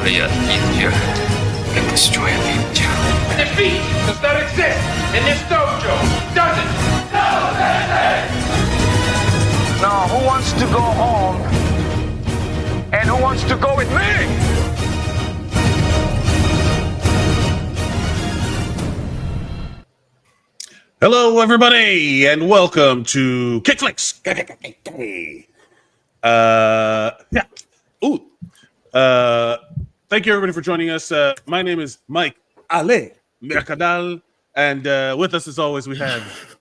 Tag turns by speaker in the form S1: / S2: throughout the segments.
S1: Haya Ninja can destroy a ninja.
S2: Defeat does not exist in this dojo, does it? No,
S3: Now, who wants to go home? And who wants to go with me?
S4: Hello, everybody, and welcome to KICKFLIX. Thank you, everybody, for joining us. My name is Mike Ale Mercadal, and with us, as always, we have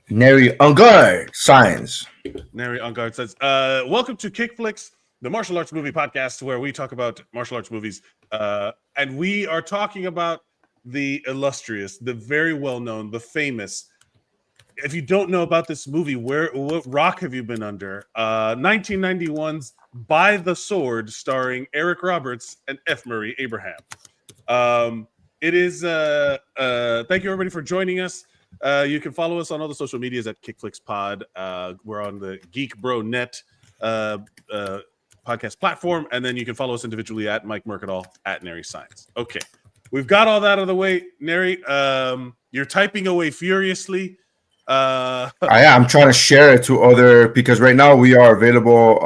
S5: Neri Unguard Signs.
S4: Neri Ungard says, welcome to KICKFLIX, the martial arts movie podcast, where we talk about martial arts movies, and we are talking about the illustrious, the very well-known, the famous. If you don't know about this movie, what rock have you been under? 1991's By the Sword, starring Eric Roberts and F. Murray Abraham. It is. Thank you, everybody, for joining us. You can follow us on all the social medias at KickFlix Pod. We're on the Geek Bro Net podcast platform, and then you can follow us individually at Mike Mercadal, at Neri Science. Okay. We've got all that out of the way, Neri. You're typing away furiously.
S5: I'm trying to share it to other, because right now we are available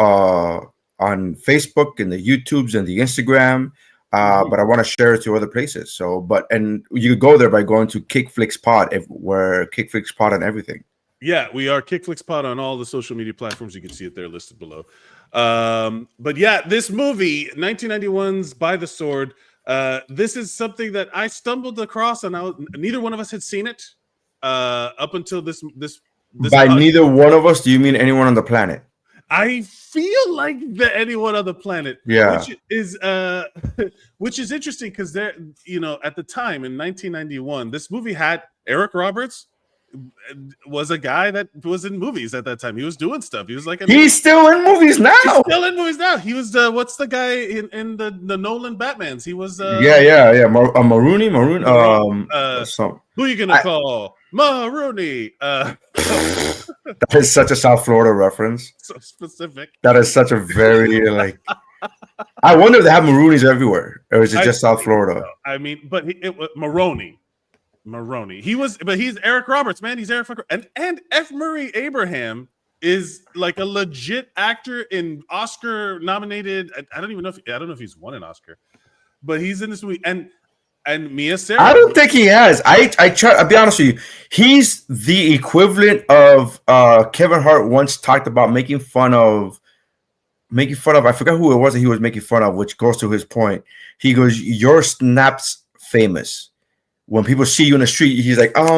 S5: on Facebook and the YouTubes and the Instagram, but I want to share it to other places. And you could go there by going to KickFlix Pod, where KickFlix Pod and everything.
S4: Yeah, we are KickFlix Pod on all the social media platforms. You can see it there listed below. But yeah, this movie, 1991's By the Sword. This is something that I stumbled across, and neither one of us had seen it up until this
S5: By neither one of us, do you mean anyone on the planet?
S4: I feel like anyone on the planet.
S5: Yeah,
S4: which is interesting because at the time in 1991, this movie had Eric Roberts. Was a guy that was in movies at that time. He was doing stuff. He was like
S5: he's still in movies now.
S4: He's still in movies now. He was what's the guy in the Nolan Batmans? He was
S5: Maroon. Who
S4: are you gonna call Marooney?
S5: That is such a South Florida reference.
S4: So specific. That
S5: is such a very I wonder if they have Maroonies everywhere, or is it just South Florida?
S4: I mean, but Maroney. He's Eric Roberts, man. He's Eric and F. Murray Abraham is like a legit actor in Oscar nominated. I don't know if he's won an Oscar, but he's in this movie. And Mia Sarah.
S5: I don't think he has. I'll be honest with you. He's the equivalent of Kevin Hart once talked about making fun of. I forgot who it was that he was making fun of, which goes to his point. He goes, "Your snap's famous." When people see you in the street, he's like, and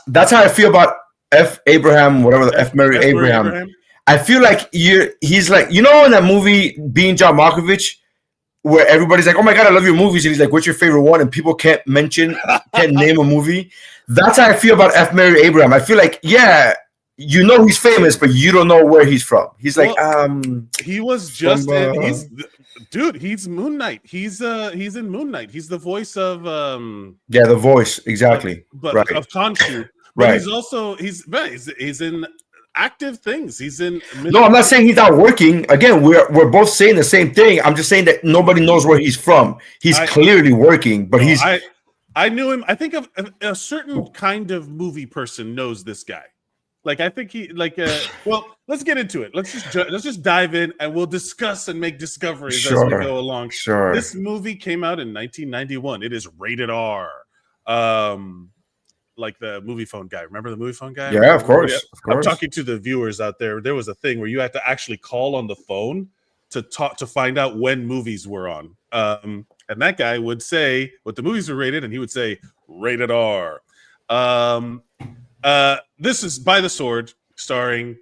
S5: that's how I feel about F. Abraham, whatever the F. Murray Abraham. I feel like he's like, in that movie Being John Malkovich, where everybody's like, oh my God, I love your movies. And he's like, what's your favorite one? And people can't name a movie. That's how I feel about F. Murray Abraham. I feel like, yeah, he's famous, but you don't know where he's from. He's like,
S4: he was just he's Moon Knight. He's in Moon Knight. He's the voice of
S5: the voice, exactly.
S4: But
S5: right.
S4: Of Khonshu. But right. He's in active things. He's in
S5: No, I'm not saying he's not working. Again, we're both saying the same thing. I'm just saying that nobody knows where he's from. He's clearly working, but
S4: I knew him. I think of a certain kind of movie person knows this guy. Like, I think well, let's get into it. Let's just dive in, and we'll discuss and make discoveries as we go along.
S5: Sure.
S4: This movie came out in 1991. It is rated R. Like the movie phone guy. Remember the movie phone guy?
S5: Yeah, of course.
S4: I'm talking to the viewers out there. There was a thing where you had to actually call on the phone to find out when movies were on. And that guy would say what the movies were rated, and he would say rated R. This is By the Sword, starring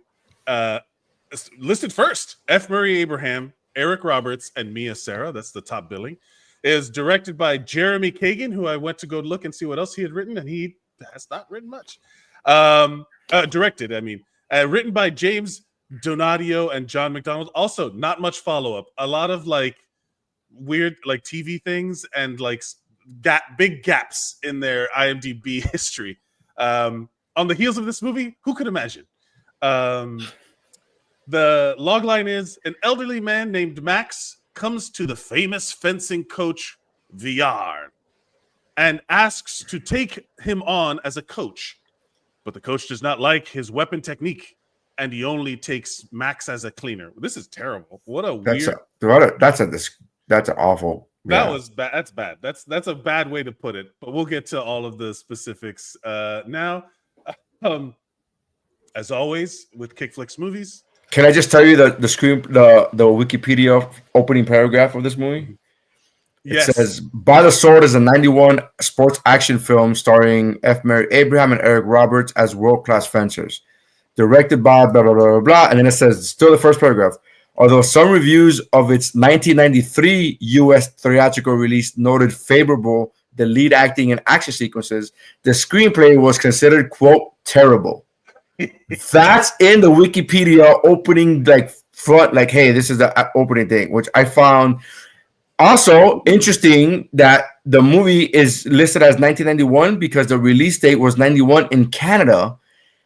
S4: listed first F. Murray Abraham, Eric Roberts, and Mia Sarah. That's the top billing. It is directed by Jeremy Kagan, who I went to go look and see what else he had written, and he has not written much. Directed, written by James Donadio and John McDonald. Also, not much follow-up. A lot of weird TV things and big gaps in their IMDb history. On the heels of this movie, who could imagine? The logline is an elderly man named Max comes to the famous fencing coach VR and asks to take him on as a coach. But the coach does not like his weapon technique, and he only takes Max as a cleaner. This is terrible. What a weird.
S5: That's an awful.
S4: That was bad. That's bad. That's a bad way to put it. But we'll get to all of the specifics now. As always with KickFLIX movies.
S5: Can I just tell you the Wikipedia opening paragraph of this movie?
S4: Yes.
S5: It says, By the Sword is a 91 sports action film starring F. Mary Abraham and Eric Roberts as world-class fencers. Directed by blah, blah, blah, blah, blah. And then it says, still the first paragraph. Although some reviews of its 1993 U.S. theatrical release noted favorable the lead acting and action sequences, the screenplay was considered, quote, terrible. That's in the Wikipedia opening, like, front, like, hey, this is the opening thing, which I found also interesting that the movie is listed as 1991 because the release date was 91 in Canada,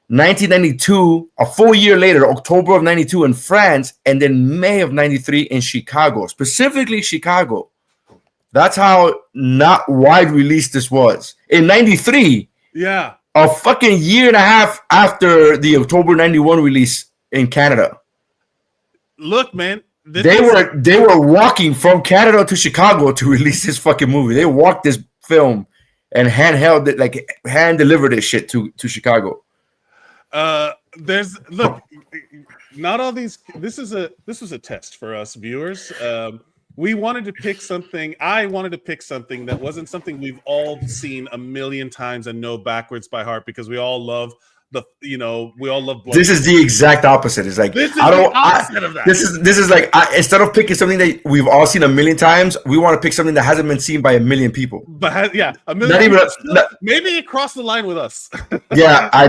S5: 1992, a full year later, October of 92 in France, and then May of 93 in Chicago, specifically Chicago. That's how not wide release this was. In 93,
S4: yeah,
S5: a fucking year and a half after the October 91 release in Canada.
S4: Look, man.
S5: They were walking from Canada to Chicago to release this fucking movie. They walked this film and hand delivered this shit to Chicago.
S4: Not all these. This was a test for us viewers. We wanted to pick something. I wanted to pick something that wasn't something we've all seen a million times and know backwards by heart because we all love blood.
S5: This is the exact opposite. It's like This is like instead of picking something that we've all seen a million times, we want to pick something that hasn't been seen by a million people.
S4: But a million. Maybe it crossed the line with us.
S5: I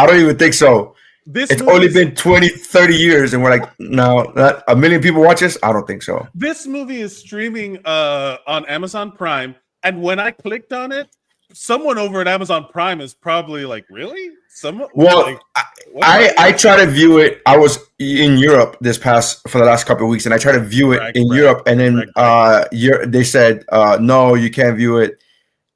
S5: don't even think so. It's only been 20, 30 years, and we're like, no, not a million people watch this? I don't think so.
S4: This movie is streaming on Amazon Prime, and when I clicked on it, someone over at Amazon Prime is probably like, really?
S5: I try to view it. I was in Europe for the last couple of weeks, and I try to view it in Europe, and then they said, no, you can't view it.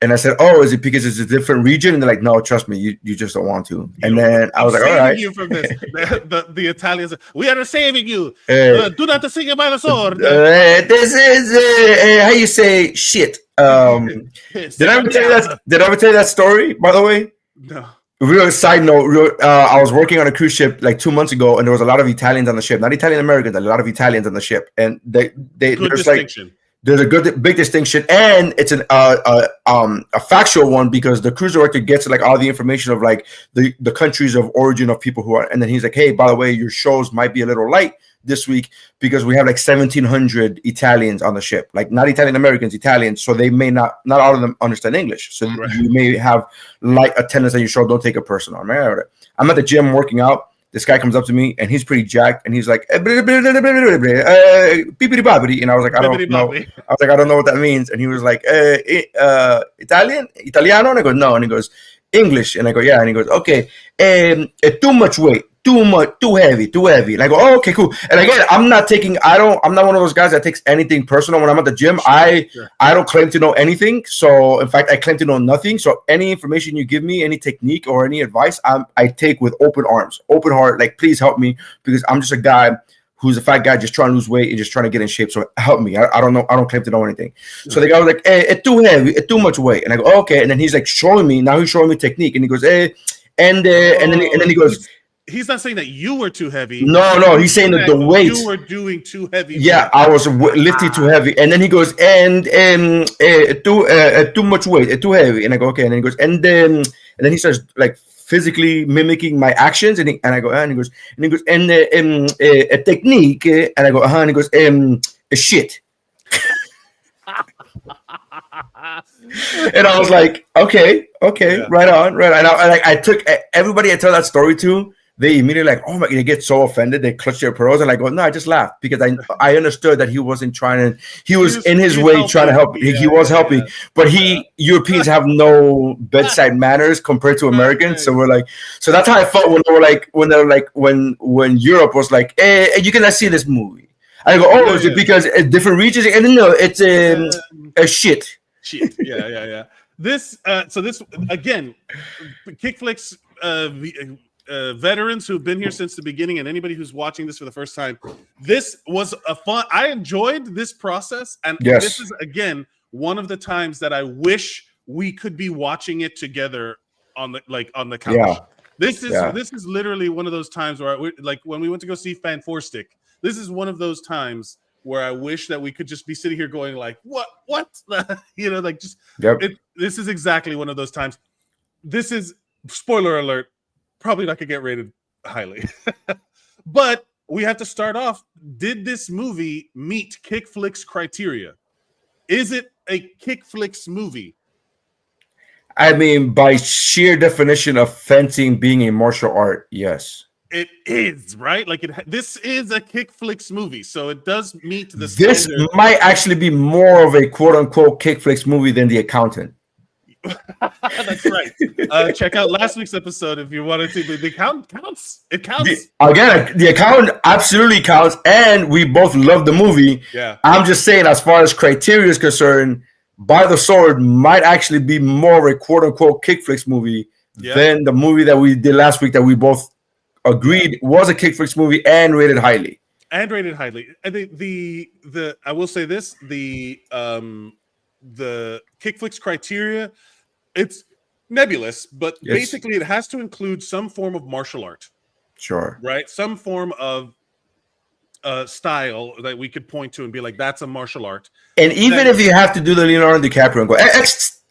S5: And I said, oh, is it because it's a different region? And they're like, no, trust me, you just don't want to. And then I was like, all right.
S4: You from this. the Italians, we are saving you. Do not sing by the sword.
S5: This is, how you say shit. Did I ever tell you that story, by the way?
S4: No.
S5: Real side note, I was working on a cruise ship like 2 months ago, and there was a lot of Italians on the ship. Not Italian Americans, a lot of Italians on the ship. And there's distinction. There's a big distinction, and it's a factual one because the cruise director gets like all the information of like the countries of origin of people who are, and then he's like, hey, by the way, your shows might be a little light this week because we have like 1,700 Italians on the ship, like not Italian Americans, Italians, so they may not all of them understand English, so you may have light attendance on your show. Don't take it personal. I'm at the gym working out. This guy comes up to me and he's pretty jacked and he's like, and I was like, I don't know. I was like, I don't know what that means. And he was like, Italiano? And I go, no. And he goes, English. And I go, yeah. And he goes, okay. Too much weight. Too heavy. And I go, oh, okay, cool. And again, I'm not one of those guys that takes anything personal when I'm at the gym. I don't claim to know anything. So in fact, I claim to know nothing. So any information you give me, any technique or any advice, I take with open arms, open heart. Like, please help me because I'm just a guy who's a fat guy just trying to lose weight and just trying to get in shape. So help me. I don't know. I don't claim to know anything. So the guy was like, hey, it's too heavy. It's too much weight. And I go, oh, okay. And then he's like showing me. Now he's showing me technique. And he goes, hey, and then he goes,
S4: he's not saying that you were too heavy.
S5: No, he's saying that the weight
S4: you were doing too heavy.
S5: Yeah, I was lifting too heavy, and then he goes too much weight, too heavy, and I go okay, and then he goes and then he starts like physically mimicking my actions, and I go and he goes a technique, and I go and he goes shit. And I was like, okay, yeah. right on. I took everybody I tell that story to. they immediately like, oh my, they get so offended, they clutch their pearls, and like, oh no, I just laughed because I understood that he wasn't trying to, he was in his way trying to help. He was helping, but Europeans have no bedside manners compared to Americans, so we're like, so that's how I felt when they were like, when Europe was like, hey, you cannot see this movie. I go, oh, is it because different regions? And no, it's a shit.
S4: Shit. Yeah. This, so this again, KickFlix veterans who've been here since the beginning, and anybody who's watching this for the first time, this was a fun. I enjoyed this process, and this is again one of the times that I wish we could be watching it together on the couch. Yeah. This is literally one of those times where like when we went to go see Fan Four Stick. This is one of those times where I wish that we could just be sitting here going like, what, you know, like just. This is exactly one of those times. This is, spoiler alert, probably not gonna get rated highly, but we have to start off. Did this movie meet KickFlix criteria? Is it a KickFlix movie?
S5: I mean, by sheer definition of fencing being a martial art, yes.
S4: It is, right? Like this is a KickFlix movie, so it does meet the
S5: This
S4: standard.
S5: might actually be more of a quote-unquote KickFlix movie than The Accountant.
S4: That's right. Check out last week's episode if you wanted to. The account counts. It counts.
S5: Again, The Accountant absolutely counts, and we both love the movie.
S4: Yeah.
S5: I'm just saying, as far as criteria is concerned, By the Sword might actually be more of a quote-unquote KickFlix movie than the movie that we did last week that we both agreed was a KickFlix movie and rated highly.
S4: And the I will say this, the KickFlix criteria, it's nebulous, but basically it has to include some form of martial art.
S5: Sure.
S4: Right? Some form of style that we could point to and be like, that's a martial art.
S5: And even if you have to do the Leonardo DiCaprio and go,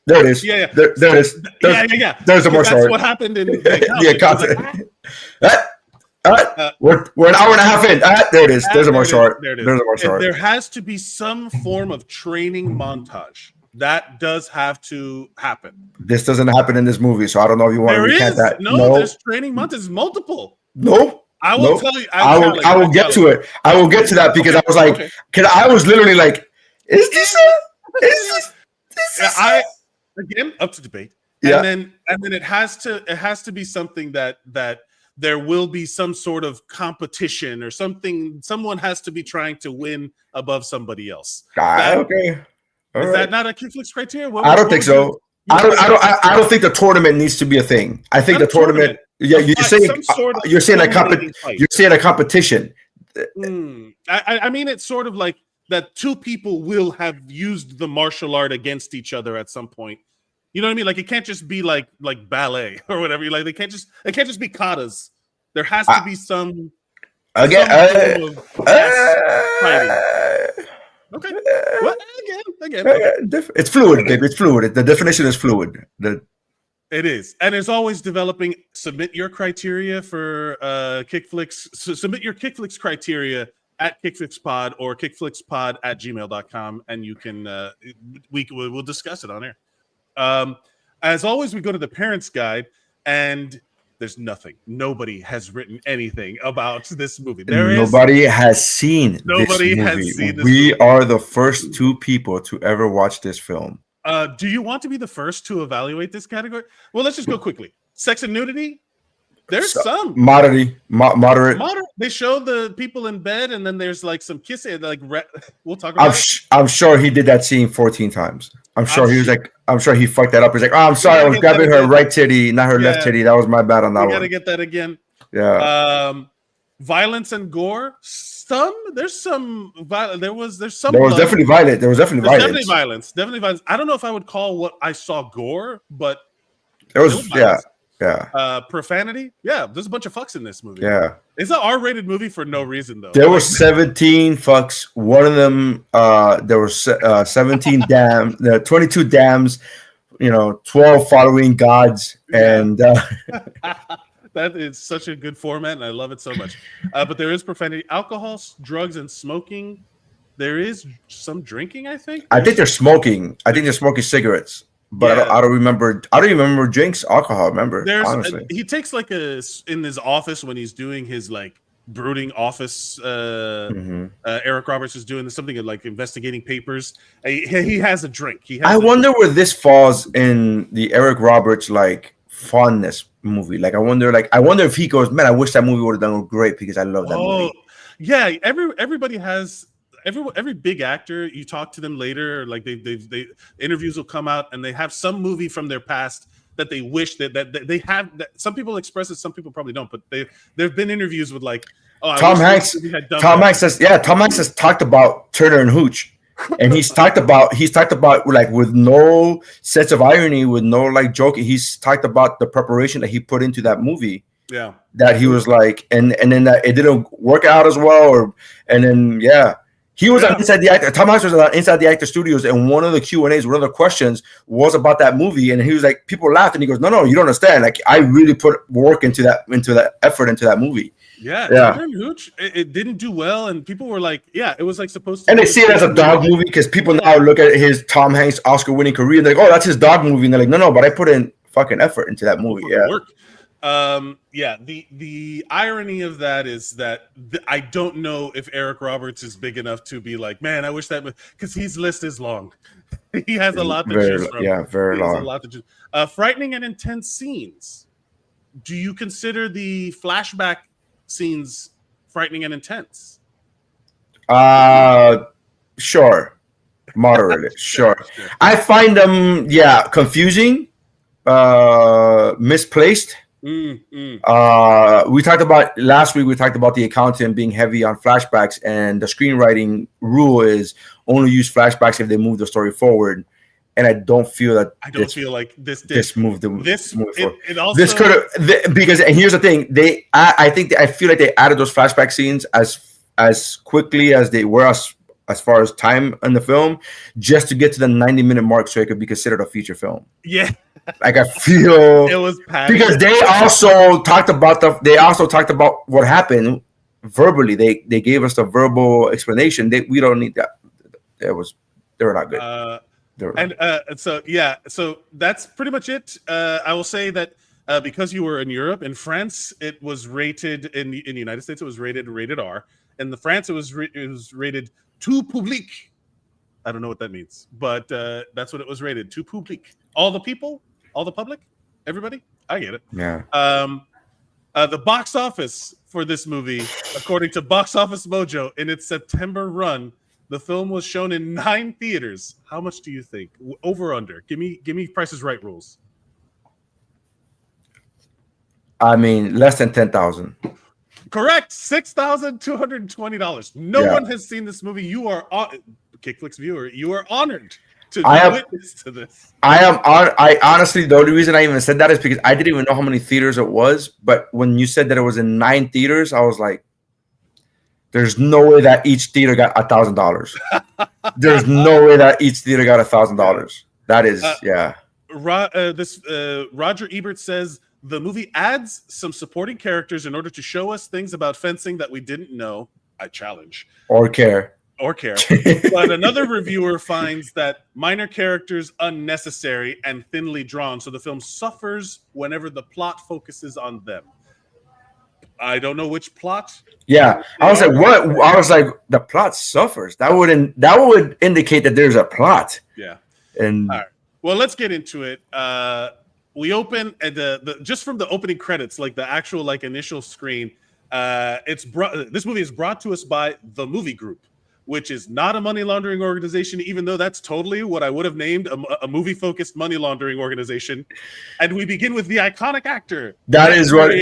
S5: there it is.
S4: Yeah.
S5: There it is. There's a martial art.
S4: That's what happened in The
S5: Accountant. We're an hour and a half in. There it is. There's a martial art. There's a martial art.
S4: There has to be some form of training montage. That does have to happen.
S5: This doesn't happen in this movie, so I don't know if you want to recant that.
S4: No, there's training montages, multiple.
S5: Nope.
S4: I will tell you.
S5: I will get to it. I will get to that because I was like, because I was literally like, is this?
S4: Again, up to debate. Yeah. And then it has to be something that there will be some sort of competition or something. Someone has to be trying to win above somebody else.
S5: Okay.
S4: Is that not a KickFlix criteria?
S5: I don't think so. I don't think the tournament needs to be a thing. I think the tournament. Yeah, you're saying a competition.
S4: I mean, it's sort of like that. Two people will have used the martial art against each other at some point. You know what I mean? Like it can't just be like ballet or whatever. Like it can't just be katas. There has to be some fighting. Okay. What? Again.
S5: It's fluid, baby. It's fluid. The definition is fluid.
S4: It is. And it's always developing. Submit your criteria for KickFlix. Submit your KickFlix criteria at KickFlixPod or KickFlixPod@gmail.com, and you can we'll discuss it on air. As always, we go to the parents' guide, and there's nothing. Nobody has written anything about this movie.
S5: Nobody has seen this movie. We are the first two people to ever watch this film.
S4: Do you want to be the first to evaluate this category? Well, let's just go quickly. Sex and nudity. There's some
S5: moderate.
S4: They show the people in bed, and then there's like some kissing. Like we'll talk about.
S5: I'm sure he did that scene 14 times. I'm sure he fucked that up. He's like, oh, I'm sorry, I was grabbing her right titty, not her left titty. That was my bad on that one.
S4: You gotta get that again.
S5: Yeah.
S4: Violence and gore. There's some violence. There was
S5: definitely violence.
S4: Definitely violence. I don't know if I would call what I saw gore, but
S5: there was yeah.
S4: Profanity. Yeah, there's a bunch of fucks in this movie.
S5: Yeah.
S4: It's an R-rated movie for no reason though.
S5: There were 17 fucks. One of them, there were 17 dams, 22 dams, 12 following gods, and
S4: that is such a good format, and I love it so much. But there is profanity, alcohol, drugs, and smoking. There is some drinking, I think.
S5: I think they're smoking. I think they're smoking cigarettes. but I don't remember. I don't even remember drinks, alcohol. Remember, honestly,
S4: he takes like in his office when he's doing his like brooding office. Eric Roberts is doing something like investigating papers. He has a drink.
S5: I wonder where this falls in the Eric Roberts like fondness movie. Like I wonder if he goes, man, I wish that movie would have done great because I love that movie.
S4: Yeah, everybody has every big actor. You talk to them later, like they interviews will come out and they have some movie from their past that they wish that they have. That some people express it, some people probably don't. But there've been interviews with like,
S5: Tom Hanks. Tom Hanks has talked about Turner and Hooch. And he's talked about like with no sense of irony, with no like joking. He's talked about the preparation that he put into that movie.
S4: Yeah,
S5: that he was like, and then that it didn't work out as well, he was on Inside the Actor. Tom Hanks was on Inside the Actor Studios, and one of the Q&As, one of the questions was about that movie, and he was like, people laughed, and he goes, no, you don't understand. Like I really put work into that effort into that movie.
S4: Yeah. Hooch, it didn't do well, and people were like, it was like supposed to.
S5: And they see it as a dog movie because people now look at his Tom Hanks Oscar-winning career, and they're like, oh, that's his dog movie, and they're like, no, but I put in fucking effort into that movie.
S4: Work. The irony of that is that I don't know if Eric Roberts is big enough to be like, man, I wish that, because his list is long. He has a lot to choose from.
S5: Yeah, very long.
S4: A lot to choose. Frightening and intense scenes. Do you consider the flashback scenes frightening and intense?
S5: Sure. Moderately. Sure. I find them confusing, misplaced. We talked about last week, the accountant being heavy on flashbacks, and the screenwriting rule is only use flashbacks if they move the story forward. And I don't feel that.
S4: Feel like this
S5: moved the
S4: this
S5: forward.
S4: It also,
S5: this could have, because, and here's the thing, I feel like they added those flashback scenes as quickly as they were as far as time in the film, just to get to the 90-minute mark so it could be considered a feature film.
S4: Yeah.
S5: Like I feel
S4: it was padded.
S5: Because they also talked about what happened verbally. They gave us the verbal explanation. We don't need that. They were not good.
S4: So that's pretty much it. I will say that because you were in Europe, in France, it was rated in the United States. It was rated R. In France, it was rated tout public. I don't know what that means, but that's what it was rated. Tout public. All the people, all the public, everybody. I get it.
S5: Yeah.
S4: The box office for this movie, according to Box Office Mojo, in its September run, the film was shown in 9 theaters. How much do you think? Over, under? Give me Price is Right rules.
S5: I mean, less than 10,000.
S4: Correct. $6,220. No one has seen this movie. You are KickFlix viewer. You are honored to be witness to this.
S5: I honestly, the only reason I even said that is because I didn't even know how many theaters it was. But when you said that it was in 9 theaters, I was like, there's no way that each theater got $1,000. There's no way that each theater got $1,000. That is,
S4: Roger Ebert says the movie adds some supporting characters in order to show us things about fencing that we didn't know. I challenge.
S5: Or care.
S4: But another reviewer finds that minor characters unnecessary and thinly drawn, so the film suffers whenever the plot focuses on them. I don't know which plot.
S5: Yeah, I was like, what? I was like, the plot suffers. That would indicate that there's a plot.
S4: Yeah.
S5: And
S4: all right. Well, let's get into it. We open at just from the opening credits, like the actual like initial screen. This movie is brought to us by The Movie Group, which is not a money laundering organization, even though that's totally what I would have named a movie-focused money laundering organization. And we begin with the iconic actor.
S5: That is what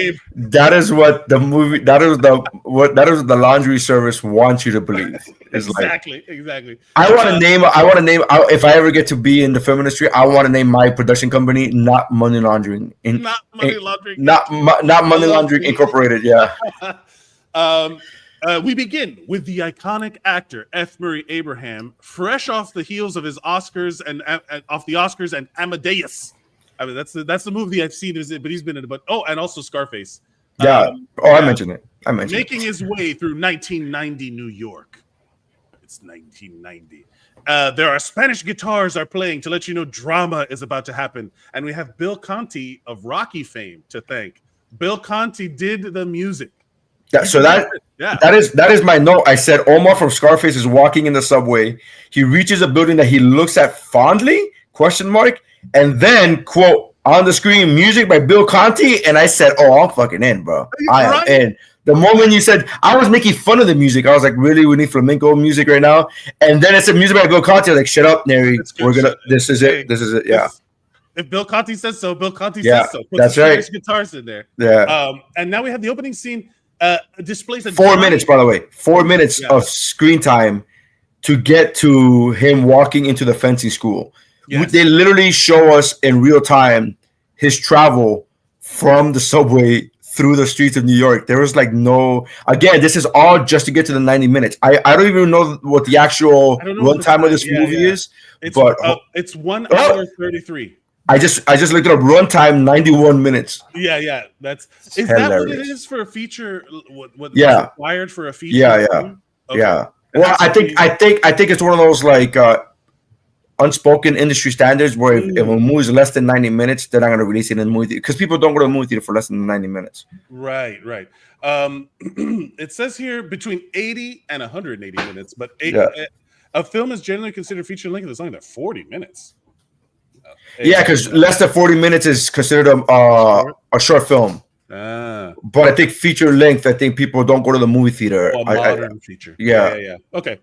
S5: the movie. That is the laundry service wants you to believe.
S4: Exactly.
S5: I want to name. If I ever get to be in the film industry, I want to name my production company Not Money Laundering.
S4: Not Money Laundering.
S5: Not Money Laundering Incorporated. Yeah.
S4: We begin with the iconic actor F. Murray Abraham, fresh off the heels of his Oscars and Amadeus. I mean, that's the movie I've seen, but he's been in it. But and also Scarface.
S5: Yeah. I mentioned it.
S4: Making his way through 1990 New York. It's It's 1990. There are Spanish guitars are playing to let you know drama is about to happen. And we have Bill Conti of Rocky fame to thank. Bill Conti did the music.
S5: That is my note. I said Omar from Scarface is walking in the subway. He reaches a building that he looks at fondly, ? And then, quote, on the screen, music by Bill Conti. And I said, oh, I'm fucking in, bro. I am in. The moment you said, I was making fun of the music. I was like, really? We need flamenco music right now? And then it said music by Bill Conti. I was like, shut up, Neri. This is it. This is it. Yeah.
S4: If Bill Conti says so, Bill Conti says so. Put
S5: That's right.
S4: Guitars in there.
S5: Yeah.
S4: And now we have the opening scene. Displays
S5: 4 minutes, by the way. 4 minutes of screen time to get to him walking into the fencing school. Yes. They literally show us in real time his travel from the subway through the streets of New York. There was like no, again, this is all just to get to the 90 minutes. I don't even know what the actual runtime of this movie is.
S4: It's 1 hour 33.
S5: I just looked it up. Runtime 91 minutes.
S4: Yeah. Is that what it is for a feature? What required for a feature?
S5: Yeah. Okay. Yeah. Well, I think it's one of those like unspoken industry standards where if a movie is less than 90 minutes, they're not going to release it in the movie theater because people don't go to the movie theater for less than 90 minutes.
S4: Right. It says here between 80 and 180 minutes, but a film is generally considered feature length as long as 40 minutes.
S5: Because less than 40 minutes is considered a short film. But I think feature length, I think people don't go to the movie theater.
S4: Modern feature. Yeah. Okay.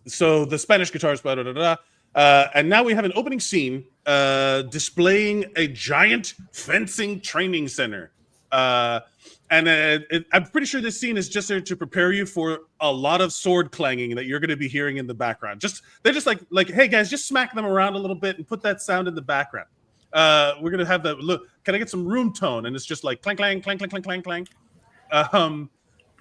S4: So the Spanish guitars, and now we have an opening scene displaying a giant fencing training center. And I'm pretty sure this scene is just there to prepare you for a lot of sword clanging that you're going to be hearing in the background. They're just like, hey guys, just smack them around a little bit and put that sound in the background. We're going to have the look. Can I get some room tone? And it's just like clang, clang, clang, clang, clang, clang, clang.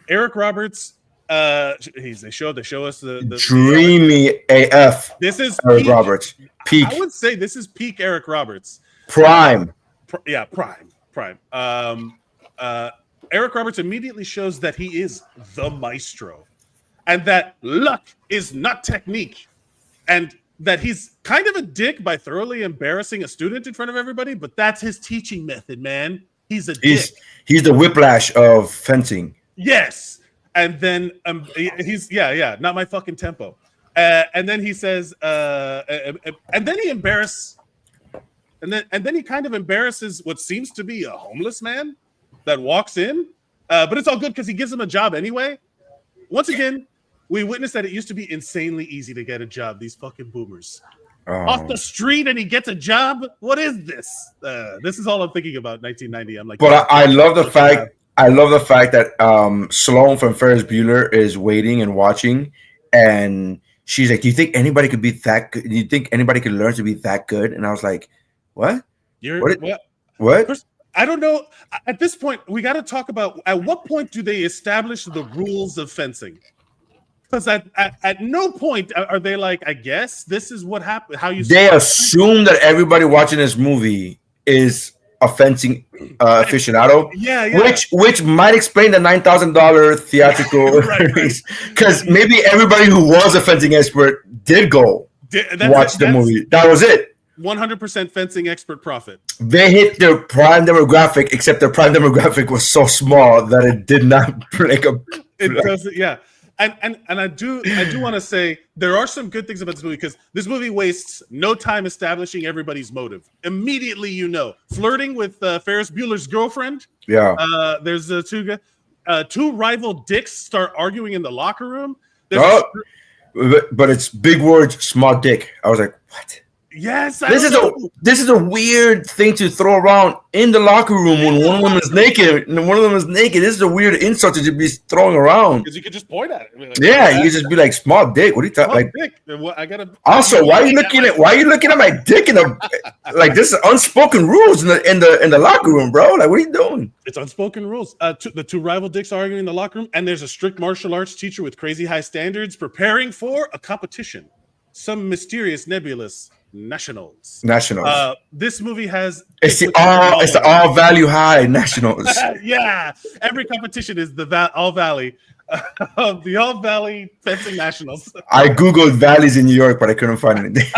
S4: Eric Roberts. They show us the
S5: dreamy AF.
S4: This is
S5: Eric Roberts. Peak.
S4: I would say this is peak Eric Roberts.
S5: Prime.
S4: Prime. Eric Roberts immediately shows that he is the maestro, and that luck is not technique, and that he's kind of a dick by thoroughly embarrassing a student in front of everybody. But that's his teaching method, man. He's a dick.
S5: He's the Whiplash of fencing.
S4: Yes. And then he's not my fucking tempo. And then he says, and then he kind of embarrasses what seems to be a homeless man that walks in. But it's all good because he gives him a job anyway. Once again, we witnessed that it used to be insanely easy to get a job. These fucking boomers off the street, and he gets a job. What is this? This is all I'm thinking about. 1990. I'm like,
S5: but I love the fact. I love the fact that Sloane from Ferris Bueller is waiting and watching, and she's like, "Do you think anybody could be that good? Do you think anybody could learn to be that good?" And I was like, "What? What?
S4: First, I don't know." At this point, we got to talk about at what point do they establish the rules of fencing? Because at no point are they like, "I guess this is what happened." How you?
S5: They assume that everybody watching this movie is a fencing aficionado, which might explain the $9,000 theatrical because maybe everybody who was a fencing expert did go watch the movie. That was it.
S4: 100% fencing expert profit.
S5: They hit their prime demographic, except their prime demographic was so small that it did not break up.
S4: It doesn't. Yeah. And I do want to say there are some good things about this movie because this movie wastes no time establishing everybody's motive. Immediately, flirting with Ferris Bueller's girlfriend.
S5: Yeah.
S4: There's two rival dicks start arguing in the locker room.
S5: But it's big words, small dick. I was like, what?
S4: Yes,
S5: this is a weird thing to throw around in the locker room when one of them is naked. This is a weird insult to just be throwing around.
S4: Because you could just point at it. Like,
S5: you just be like, "Small dick." What are you talking? Like,
S4: dick. I gotta.
S5: Also, why are you looking at my dick in the like? This is unspoken rules in the locker room, bro. Like, what are you doing?
S4: It's unspoken rules. The two rival dicks are arguing in the locker room, and there's a strict martial arts teacher with crazy high standards preparing for a competition. Some mysterious, nebulous nationals. This movie has
S5: it's the all value high nationals.
S4: Yeah, every competition is the all valley. the All Valley Fencing Nationals.
S5: I googled valleys in New York, but I couldn't find anything.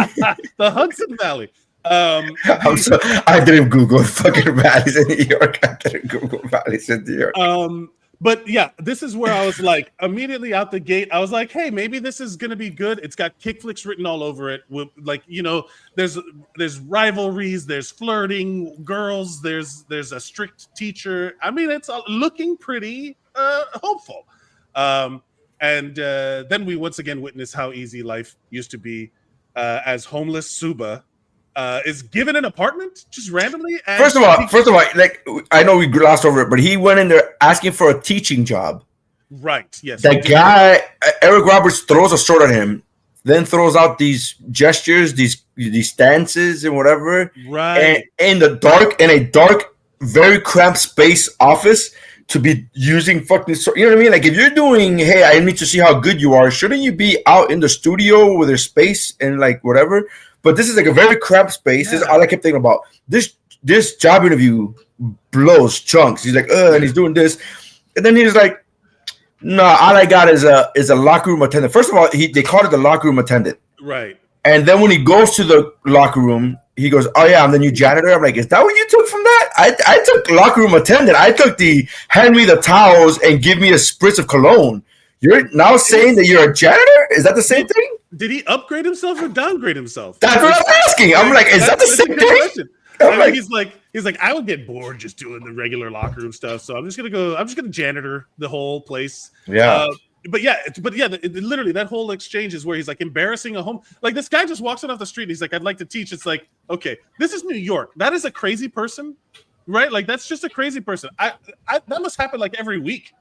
S4: The Hudson Valley.
S5: I didn't Google fucking valleys in New York. I didn't Google valleys in New York.
S4: But yeah, this is where I was like, immediately out the gate, I was like, hey, maybe this is gonna be good. It's got KICKFLIX written all over it. With, like, you know, there's rivalries, there's flirting, girls, there's a strict teacher. I mean, it's looking pretty hopeful. And then we once again witness how easy life used to be as homeless Suba is given an apartment just randomly. And
S5: first of all, like, I know we glossed over it, but he went in there asking for a teaching job.
S4: Right. Yes.
S5: That guy, Eric Roberts, throws a sword at him, then throws out these gestures, these stances, and whatever.
S4: Right.
S5: And in a dark, very cramped space office to be using fucking sword. You know what I mean? Like, if you're doing, hey, I need to see how good you are, shouldn't you be out in the studio with their space and like whatever? But this is like a very cramped space. Yeah. This is all I kept thinking about. This job interview blows chunks. He's like, and he's doing this. And then he's like, no, all I got is a locker room attendant. First of all, they called it the locker room attendant.
S4: Right.
S5: And then when he goes to the locker room, he goes, oh yeah, I'm the new janitor. I'm like, is that what you took from that? I took locker room attendant. I took the hand me the towels and give me a spritz of cologne. You're now saying that you're a janitor? Is that the same thing?
S4: Did he upgrade himself or downgrade himself?
S5: That's what I'm asking. I'm like, is that the same thing?
S4: I mean, he's like, I would get bored just doing the regular locker room stuff, so I'm just gonna janitor the whole place.
S5: Yeah.
S4: But literally that whole exchange is where he's like embarrassing a home. Like, this guy just walks in off the street and he's like, I'd like to teach. It's like, okay, this is New York. That is a crazy person, right? Like, that's just a crazy person. That must happen like every week.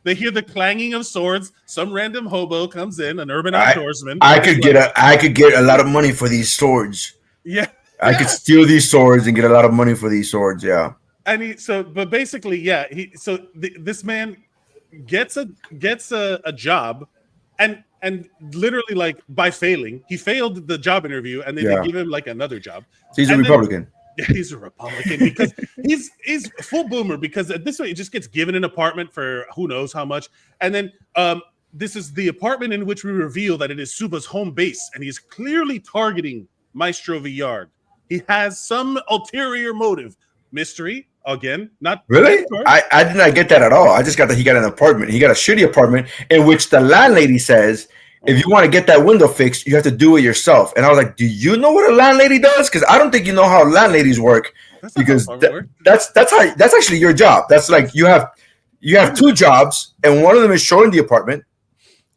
S4: They hear the clanging of swords. Some random hobo comes in, an urban outdoorsman.
S5: I could get a lot of money for these swords.
S4: Yeah.
S5: I could steal these swords and get a lot of money for these swords. Yeah.
S4: And but basically, yeah. This man gets a job, and literally, like, by failing, he failed the job interview, and they give him like another job.
S5: So he's a Republican.
S4: He's a Republican because he's full boomer, because at this way he just gets given an apartment for who knows how much, and then this is the apartment in which we reveal that it is Suba's home base, and he's clearly targeting Maestro Villard. He has some ulterior motive. Mystery again, not
S5: really. I did not get that at all. I just got that he got an apartment. He got a shitty apartment in which the landlady says, if you want to get that window fixed, you have to do it yourself. And I was like, do you know what a landlady does? Because I don't think you know how landladies work. Because that's actually your job. That's like you have two jobs, and one of them is showing the apartment,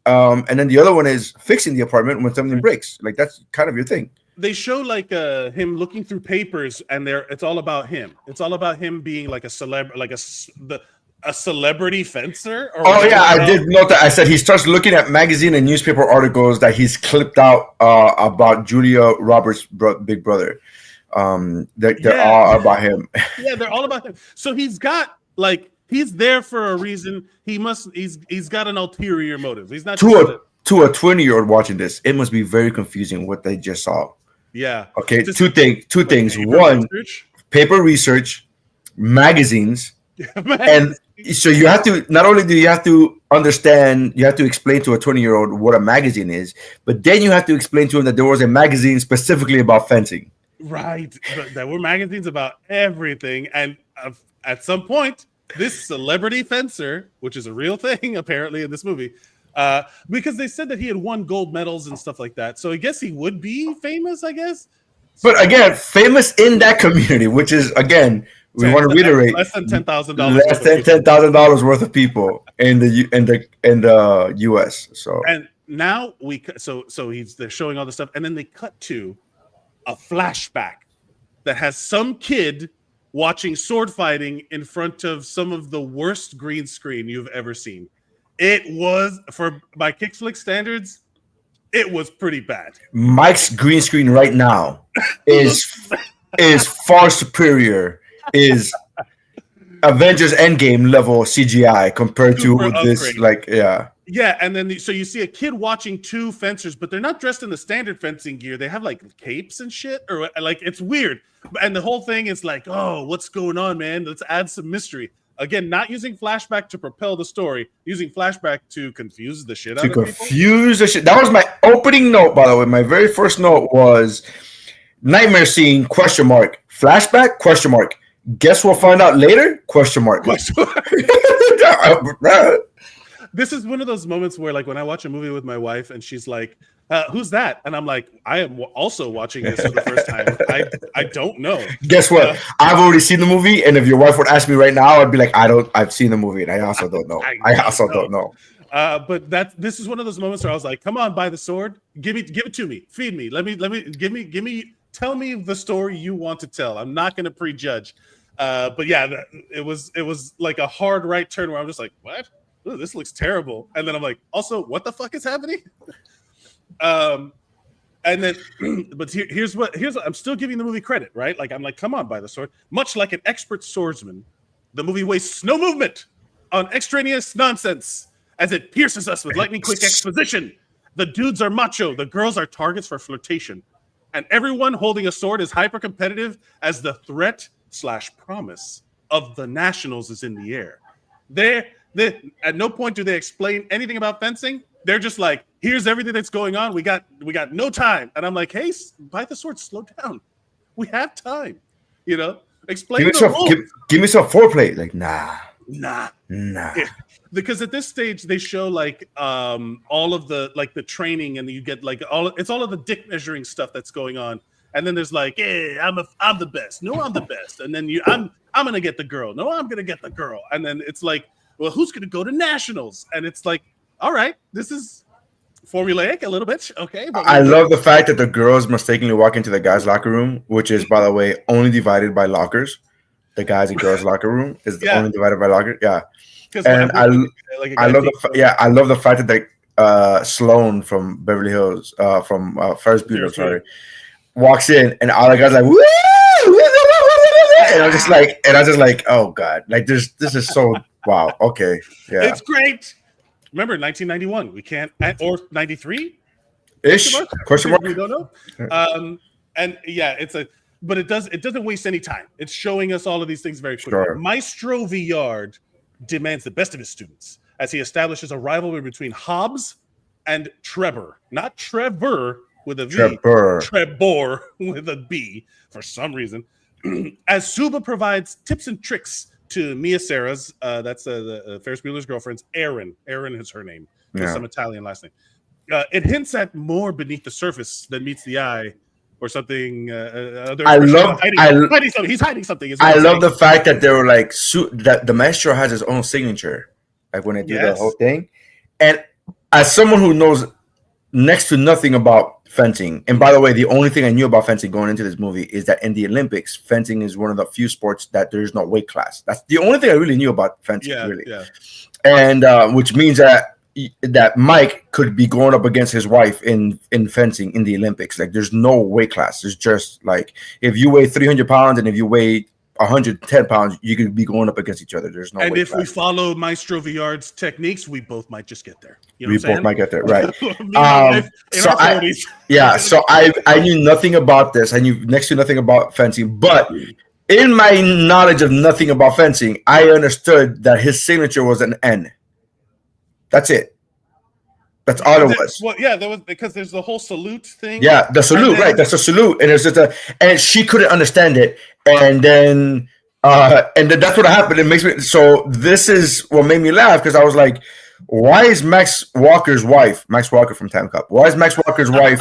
S5: and then the other one is fixing the apartment when something breaks. Like, that's kind of your thing.
S4: They show like him looking through papers, and it's all about him. It's all about him being like a celebrity fencer.
S5: I did note that. I said he starts looking at magazine and newspaper articles that he's clipped out about Julia Roberts' big brother. They're all about him.
S4: Yeah, they're all about him. So he's there for a reason. He's got an ulterior motive. He's not
S5: to a 20-year-old watching this. It must be very confusing what they just saw.
S4: Yeah.
S5: Okay. Two things. One, paper research, magazines, and so you have to. Not only do you have to understand, you have to explain to a 20-year-old what a magazine is, but then you have to explain to him that there was a magazine specifically about fencing.
S4: Right. But there were magazines about everything, and at some point, this celebrity fencer, which is a real thing apparently in this movie. Because they said that he had won gold medals and stuff like that. So I guess he would be famous, I guess.
S5: But again, famous in that community, which is, again, we want to reiterate,
S4: less than $10,000.
S5: Less than $10,000 worth of people in the US. So,
S4: and now they're showing all this stuff, and then they cut to a flashback that has some kid watching sword fighting in front of some of the worst green screen you've ever seen. It was, by KICKFLIX standards, it was pretty bad.
S5: Mike's green screen right now is far superior. Is Avengers Endgame level CGI compared to this? Like, yeah.
S4: Yeah, and then so you see a kid watching two fencers, but they're not dressed in the standard fencing gear. They have like capes and shit, or like, it's weird. And the whole thing is like, oh, what's going on, man? Let's add some mystery. Again, not using flashback to propel the story, using flashback to confuse the shit out of
S5: people.
S4: Confuse
S5: the shit. That was my opening note, by the way. My very first note was nightmare scene, ? Flashback, ? Guess we'll find out later, ?
S4: This is one of those moments where, like, when I watch a movie with my wife and she's like, who's that? And I'm like, I am also watching this for the first time. I don't know.
S5: Guess what? I've already seen the movie, and if your wife would ask me right now, I'd be like, I've seen the movie, and I also don't know. Don't know.
S4: But this is one of those moments where I was like, come on, buy the sword. Give it to me. Feed me. Tell me the story you want to tell. I'm not going to prejudge. But yeah, it was like a hard right turn where I'm just like, what? Ooh, this looks terrible. And then I'm like, also, what the fuck is happening? And then, but here's what I'm still giving the movie credit, right? Like, I'm like, come on, buy the sword. Much like an expert swordsman, the movie wastes no movement on extraneous nonsense as it pierces us with lightning quick exposition. The dudes are macho, the girls are targets for flirtation, and everyone holding a sword is hyper competitive as the threat/promise of the Nationals is in the air. They at no point do they explain anything about fencing. They're just like, here's everything that's going on. We got no time. And I'm like, hey, buy the sword, slow down. We have time. Explain the rules.
S5: Give me some foreplay. Like, nah.
S4: Yeah. Because at this stage they show like all of the like the training, and you get like all of the dick measuring stuff that's going on. And then there's like, yeah, I'm the best. No, I'm the best. And then I'm gonna get the girl. No, I'm gonna get the girl. And then it's like, well, who's gonna go to nationals? And it's like, all right, this is formulaic a little bit, okay. But
S5: I love the fact that the girls mistakenly walk into the guys' locker room, which is, by the way, only divided by lockers. The guys and girls' locker room is only divided by lockers. Yeah, and I love the fact that Sloan from Beverly Hills, from Ferris Bueller, sorry, walks in, and all the guys are like, woo! And I'm just like, oh god, like this is so wow. Okay, yeah,
S4: it's great. Remember, 1991. We can't, or 93
S5: ish. Question mark.
S4: We don't know. And yeah, but it doesn't waste any time. It's showing us all of these things very quickly. Sure. Maestro Villard demands the best of his students as he establishes a rivalry between Hobbs and Trebor, not Trevor with a V, Trebor with a B for some reason. As Suba provides tips and tricks to Mia Sarah's, that's the Ferris Bueller's girlfriend's Erin. Erin is her name. With some Italian last name. It hints at more beneath the surface than meets the eye, or something.
S5: Hiding
S4: something. He's hiding something.
S5: I love the fact that they were like that the maestro has his own signature, like when they do the whole thing. And as someone who knows next to nothing about fencing, and by the way, the only thing I knew about fencing going into this movie is that in the Olympics, fencing is one of the few sports that there's no weight class. That's the only thing I really knew about fencing, really. Yeah. And which means that Mike could be going up against his wife in fencing in the Olympics. Like, there's no weight class. There's just like, if you weigh 300 pounds and if you weigh 110 pounds, you could be going up against each other. There's no.
S4: And
S5: weight
S4: if
S5: class.
S4: we follow Maestro Villard's techniques, we both might just get there.
S5: We both might get there, right? So I knew nothing about this. I knew next to nothing about fencing, but in my knowledge of nothing about fencing, I understood that his signature was an N. That's it. That's all it was.
S4: Well, yeah, there was, because there's the whole salute thing.
S5: Yeah, the salute, right? That's a salute, and it's just and she couldn't understand it, and then that's what happened. It makes me so. This is what made me laugh, because I was like, why is Max Walker's wife, Max Walker from Time Cop, why is Max Walker's wife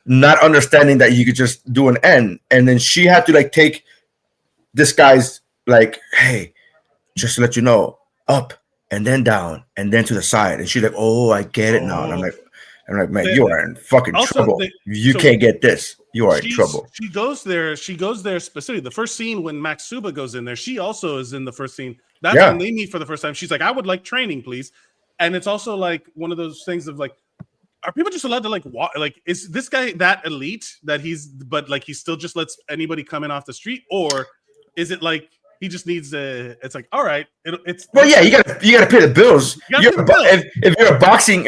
S5: not understanding that you could just do an N, and then she had to like take this guy's like, hey, just to let you know, up. And then down, and then to the side, and she's like, "Oh, I get it now." And I'm like, "Man, you are in fucking trouble. You can't get this. You are in trouble."
S4: She goes there specifically. The first scene when Max Suba goes in there, she also is in the first scene. That's when they meet for the first time. She's like, "I would like training, please." And it's also like one of those things of like, are people just allowed to like walk? Like, is this guy that elite that but like he still just lets anybody come in off the street, or is it like? He just needs it's like, all right. It's
S5: well, yeah. You gotta pay the bills. If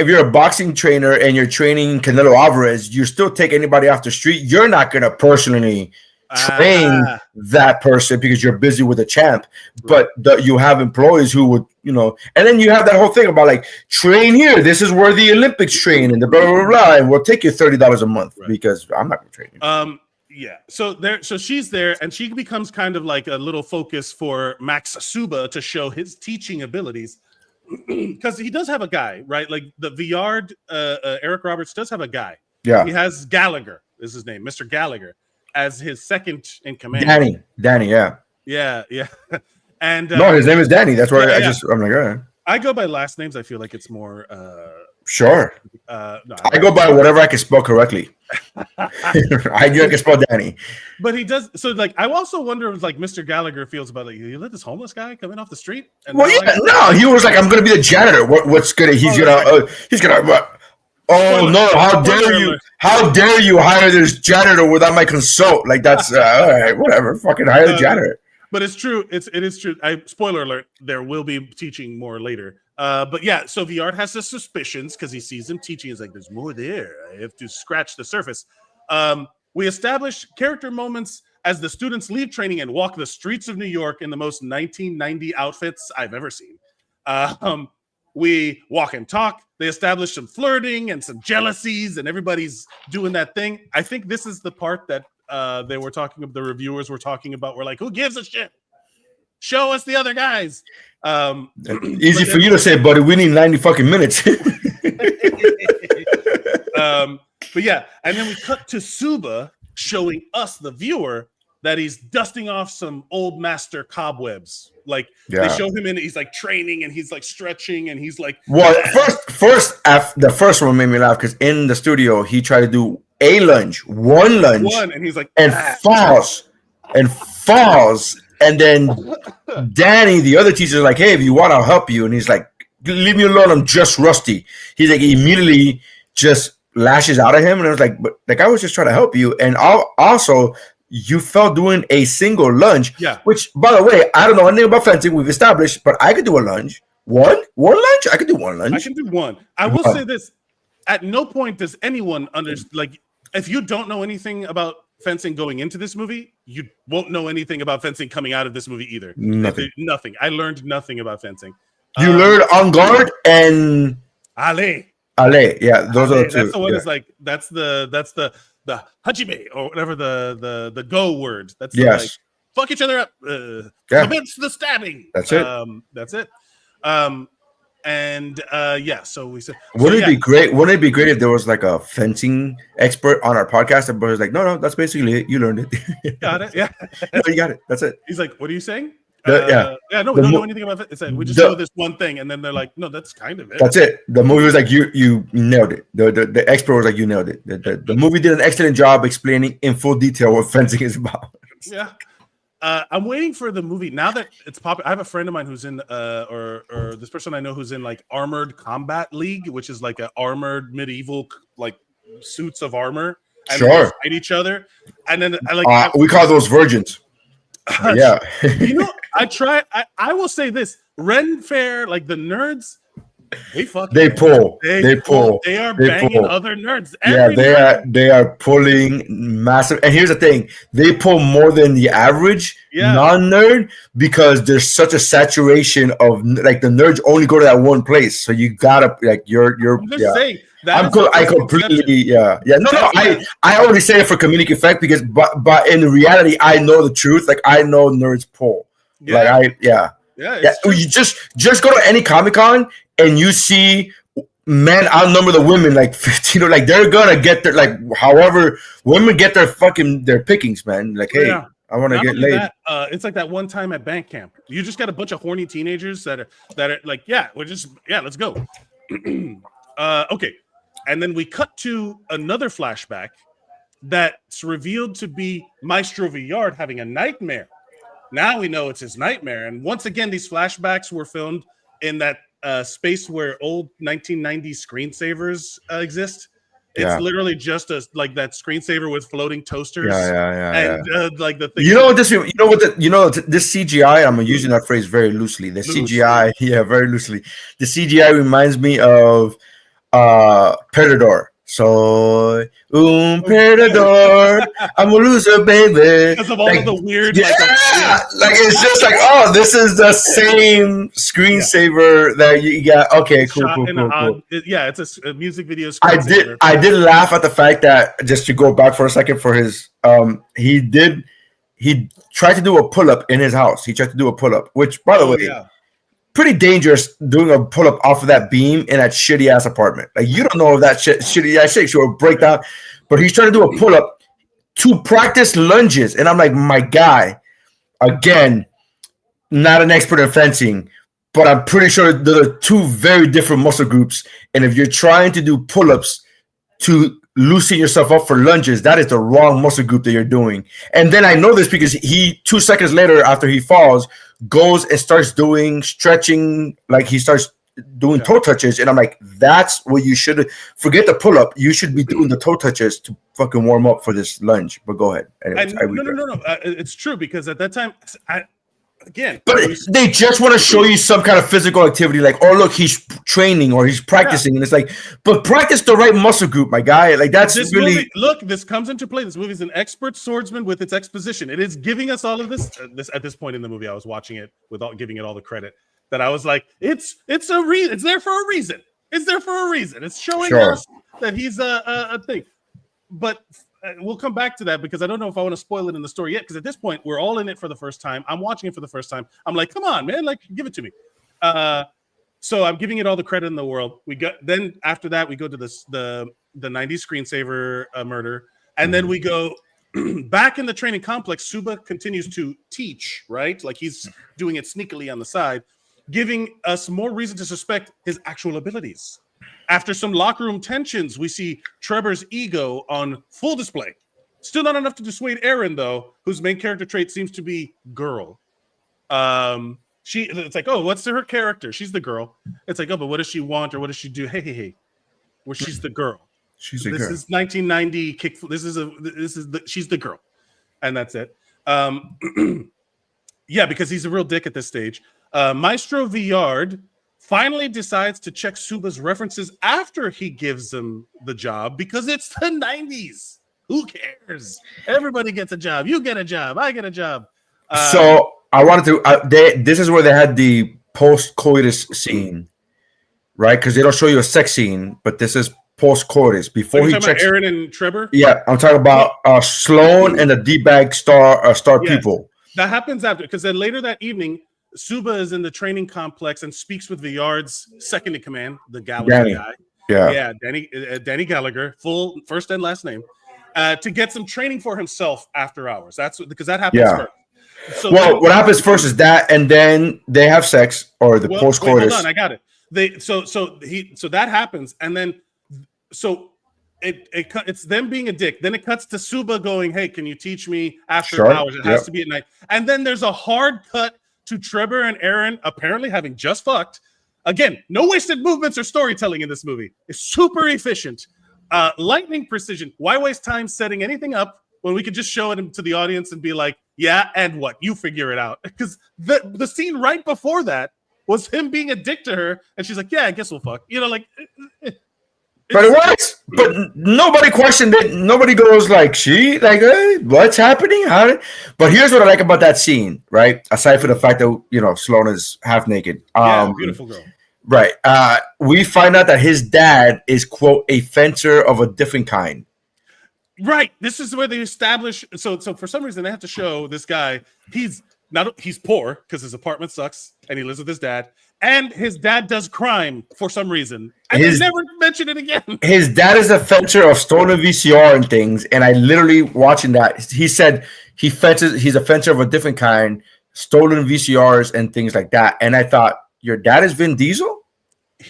S5: you're a boxing trainer and you're training Canelo Alvarez, you still take anybody off the street. You're not gonna personally train that person because you're busy with a champ. But you have employees who would, and then you have that whole thing about like train here. This is where the Olympics train and the blah blah blah. And we'll take you $30 a month because I'm not going to train you.
S4: Yeah. So she's there, and she becomes kind of like a little focus for Max Suba to show his teaching abilities. Because he does have a guy, right? Like the Viard, Eric Roberts does have a guy.
S5: Yeah.
S4: He has Gallagher, is his name, Mr. Gallagher, as his second in command.
S5: Danny, yeah.
S4: Yeah. And
S5: no, his name is Danny. That's why I'm like, all right.
S4: I go by last names. I feel like it's more.
S5: Sure.
S4: No,
S5: I go by whatever I can spell correctly. I can spell Danny.
S4: But he does. So, like, I also wonder if, like, Mr. Gallagher feels about, like, you let this homeless guy come in off the street. And
S5: he was like, I'm going to be the janitor. What's gonna? He's gonna. Oh no! How dare you? How dare you hire this janitor without my consult? Like that's all right. Whatever. Fucking hire the janitor.
S4: But it's true. It is true. Spoiler alert: there will be teaching more later. But yeah, so Viard has his suspicions because he sees him teaching. He's like, "There's more there. I have to scratch the surface." We establish character moments as the students leave training and walk the streets of New York in the most 1990 outfits I've ever seen. We walk and talk. They establish some flirting and some jealousies, and everybody's doing that thing. I think this is the part that they were talking about. The reviewers were talking about. We're like, who gives a shit? Show us the other guys.
S5: Easy for you to say, buddy. We need 90 fucking minutes.
S4: But yeah, and then we cut to Suba showing us, the viewer, that he's dusting off some old master cobwebs. Like they show him in, he's like training and he's like stretching and he's like.
S5: Well, the first one made me laugh because in the studio he tried to do one lunge,
S4: and he's like
S5: falls, and then Danny, the other teacher, is like, "Hey, if you want, I'll help you," and he's like, "Leave me alone, I'm just rusty." He's like, he immediately just lashes out at him, and I was like, "But like I was just trying to help you," and also. You fell doing a single lunge, which, by the way, I don't know anything about fencing. We've established, but I could do a lunge. One lunge? I could do one lunge.
S4: I can do one. I will say this. At no point does anyone understand, like, if you don't know anything about fencing going into this movie, you won't know anything about fencing coming out of this movie either. Nothing. I learned nothing about fencing.
S5: You learned en garde and...
S4: Allez.
S5: Yeah, those are the two.
S4: That's the one that's like, that's the hajime or whatever the go word. That's like fuck each other up. Commence the stabbing.
S5: That's it.
S4: That's it. So we said,
S5: wouldn't it be great? Wouldn't it be great if there was like a fencing expert on our podcast? But it's like, no, that's basically it. You learned it.
S4: Got it. Yeah,
S5: no, you got it. That's it.
S4: He's like, what are you saying? We don't know anything about it. It's like, we just know this one thing, and then they're like, no, that's kind of it.
S5: That's it. The movie was like, you nailed it. The expert was like, you nailed it. The movie did an excellent job explaining in full detail what fencing is about.
S4: Yeah. I'm waiting for the movie now that it's popular. I have a friend of mine who's in or this person I know who's in like Armored Combat League, which is like an armored medieval like suits of armor and they fight each other. And then
S5: we call those virgins. Yeah.
S4: I will say this. Ren Fair, like the nerds, they pull. They are banging other nerds.
S5: They are pulling massive. And here's the thing: they pull more than the average non-nerd because there's such a saturation of like the nerds only go to that one place. So you gotta like you're.
S4: Saying,
S5: I completely No. I only say it for comedic effect because, but in reality, I know the truth. Like I know nerds pull. You just go to any Comic-Con and you see men outnumber the women like 15. Like they're gonna get their like however women get their pickings, man. Like hey, I want to get laid.
S4: It's like that one time at bank camp. You just got a bunch of horny teenagers that are like let's go. Okay. And then we cut to another flashback that's revealed to be Maestro Villard having a nightmare. Now we know it's his nightmare. And once again, these flashbacks were filmed in that space where old 1990s screensavers exist. It's literally just like that screensaver with floating toasters. Like the thing.
S5: This CGI. I'm using that phrase very loosely. The CGI, very loosely. The CGI reminds me of Predator. Soy un perdedor. I'm a loser, baby.
S4: Because of all of the weird,
S5: like it's just like, oh, this is the same screensaver that you got. Okay, cool.
S4: Yeah, it's a music video.
S5: I did laugh at the fact that, just to go back for a second, for his he tried to do a pull-up in his house. He tried to do a pull-up, which, by the way, pretty dangerous, doing a pull-up off of that beam in that shitty ass apartment. Like, you don't know if that shitty ass shit will break down. But he's trying to do a pull-up to practice lunges, and I'm like, my guy, again, not an expert in fencing, but I'm pretty sure there are two very different muscle groups. And if you're trying to do pull-ups to loosen yourself up for lunges, that is the wrong muscle group that you're doing. And then I know this because he, 2 seconds later after he falls, goes and starts doing stretching, like he starts doing toe touches, and I'm like, that's what you should forget the pull up. You should be doing the toe touches to fucking warm up for this lunge. But go ahead. Anyways,
S4: no. It's true, because at that time,
S5: but they just want to show you some kind of physical activity, like, oh, look, he's training or he's practicing, and it's like, but practice the right muscle group, my guy. Like, that's
S4: this
S5: really
S4: movie, look. This comes into play. This movie is an expert swordsman with its exposition. It is giving us all of this. At this point in the movie, I was watching it without giving it all the credit. That I was like, it's a reason. It's there for a reason. It's there for a reason. It's showing us that he's a thing. But we'll come back to that, because I don't know if I want to spoil it in the story yet. Because at this point, we're all in it for the first time. I'm watching it for the first time. I'm like, come on, man, like, give it to me. So I'm giving it all the credit in the world. Then after that, we go to the 90s screensaver murder, and then we go back in the training complex. Suba continues to teach, right? Like, he's doing it sneakily on the side, giving us more reason to suspect his actual abilities. After some locker room tensions, we see Trevor's ego on full display. Still not enough to dissuade Erin, though, whose main character trait seems to be girl. It's like, oh, what's her character? She's the girl. It's like, oh, but what does she want, or what does she do? Hey. Well, she's the girl. This is 1990 kick. She's the girl, and that's it. Yeah, because he's a real dick at this stage. Maestro Villard finally decides to check Suba's references after he gives him the job, because it's the 90s. Who cares? Everybody gets a job. You get a job. I get a job.
S5: So I wanted to. This is where they had the post-coitus scene, right? Because they don't show you a sex scene, but this is post-coitus before he checks.
S4: Aaron and Trevor.
S5: Yeah, I'm talking about Sloan and the D-bag star people.
S4: That happens after, because then later that evening, Suba is in the training complex and speaks with Villard's second in command, the Gallagher guy. Yeah, Danny Gallagher, full first and last name, to get some training for himself after hours. Because that happens first. So
S5: what happens first is that, and then they have sex, or the post-coitus.
S4: Hold on, I got it. So that happens, and then it's them being a dick. Then it cuts to Suba going, "Hey, can you teach me after hours? It has to be at night." And then there's a hard cut to Trevor and Aaron apparently having just fucked. Again, no wasted movements or storytelling in this movie. It's super efficient. Lightning precision. Why waste time setting anything up when we could just show it to the audience and be like, yeah, and what? You figure it out. Because the scene right before that was him being a dick to her, and she's like, yeah, I guess we'll fuck. You know, like...
S5: But it works. But nobody questioned it. Nobody goes like, hey, what's happening? But here's what I like about that scene, right? Aside from the fact that, Sloan is half naked.
S4: Beautiful girl.
S5: Right. We find out that his dad is, quote, a fencer of a different kind.
S4: Right. This is where they establish. So for some reason, they have to show this guy. He's poor because his apartment sucks and he lives with his dad. And his dad does crime for some reason. And they never mention it again. His
S5: dad is a fencer of stolen VCR and things. And I literally watching that, he said he's a fencer of a different kind, stolen VCRs and things like that. And I thought, your dad is Vin Diesel?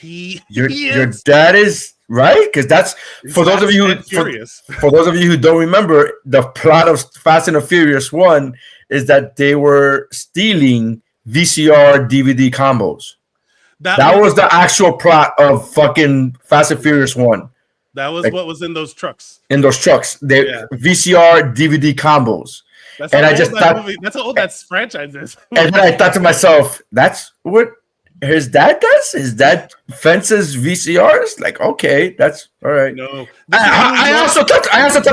S5: Your dad is right? Because that's for those of you who don't remember, the plot of Fast and the Furious 1 is that they were stealing VCR DVD combos. That was the actual plot of fucking Fast and Furious 1.
S4: That was what was in those trucks.
S5: VCR DVD combos.
S4: That's how old that franchise is.
S5: And then I thought to myself, that's what his dad does. His dad fences VCRs. Like, okay, that's all right.
S4: No,
S5: I also thought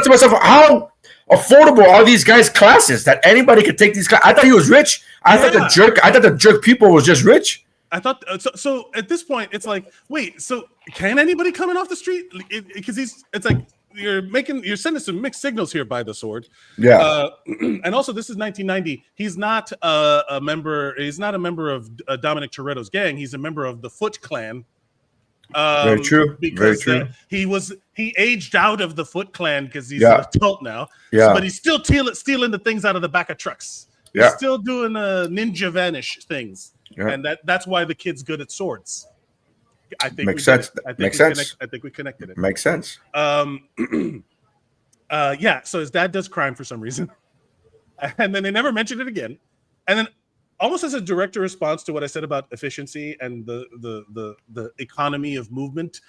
S5: to myself, how affordable are these guys' classes that anybody could take these classes? I thought he was rich. I thought the jerk people was just rich.
S4: I thought so. At this point, it's like, wait, so can anybody coming off the street? Because it's like you're sending some mixed signals here by the sword.
S5: Yeah.
S4: And also, this is 1990. He's not a member. He's not a member of Dominic Toretto's gang. He's a member of the Foot Clan.
S5: Very true.
S4: Because
S5: Very true.
S4: He aged out of the Foot Clan because he's an adult now.
S5: Yeah.
S4: But he's still stealing the things out of the back of trucks. He's still doing ninja vanish things. Yeah. And that's why the kid's good at swords. I think
S5: makes sense. Makes sense.
S4: I think we connected it.
S5: Makes sense.
S4: Yeah. So his dad does crime for some reason, and then they never mentioned it again. And then, almost as a direct response to what I said about efficiency and the economy of movement,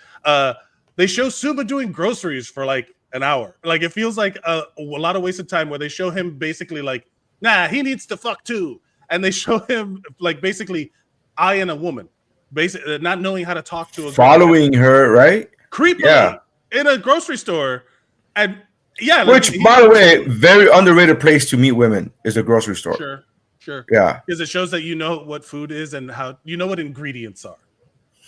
S4: they show Suba doing groceries for like an hour. Like it feels like a lot of wasted time where they show him basically like, nah, he needs to fuck too. And they show him like basically eyeing a woman, basically not knowing how to talk to a
S5: following her, right?
S4: Creepily in a grocery store. And
S5: which, by the way, very underrated place to meet women is a grocery store.
S4: Sure.
S5: Yeah.
S4: Because it shows that you know what food is and how you know what ingredients are.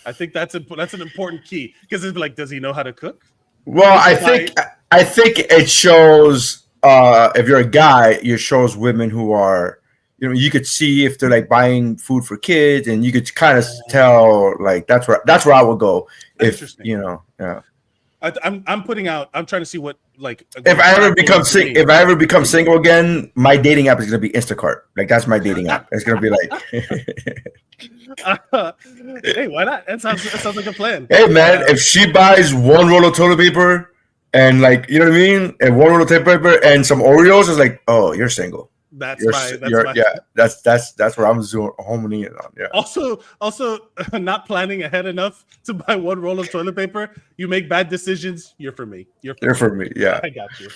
S4: I think that's an important key. Because it's like, does he know how to cook?
S5: Well, I think it shows if you're a guy, it shows women who are, you could see if they're like buying food for kids, and you could kind of tell like that's where I would go if
S4: I'm trying to see what like
S5: if I ever become single again, my dating app is gonna be Instacart. Like that's my dating app. It's gonna be like
S4: hey, why not? That sounds like a plan.
S5: Hey man, if she buys one roll of toilet paper and like what I mean, and one roll of toilet paper and some Oreos, it's like, oh, you're single. That's where I'm homing in on. Yeah.
S4: Also, not planning ahead enough to buy one roll of toilet paper. You make bad decisions. You're for me. You're for me.
S5: Yeah,
S4: I got you.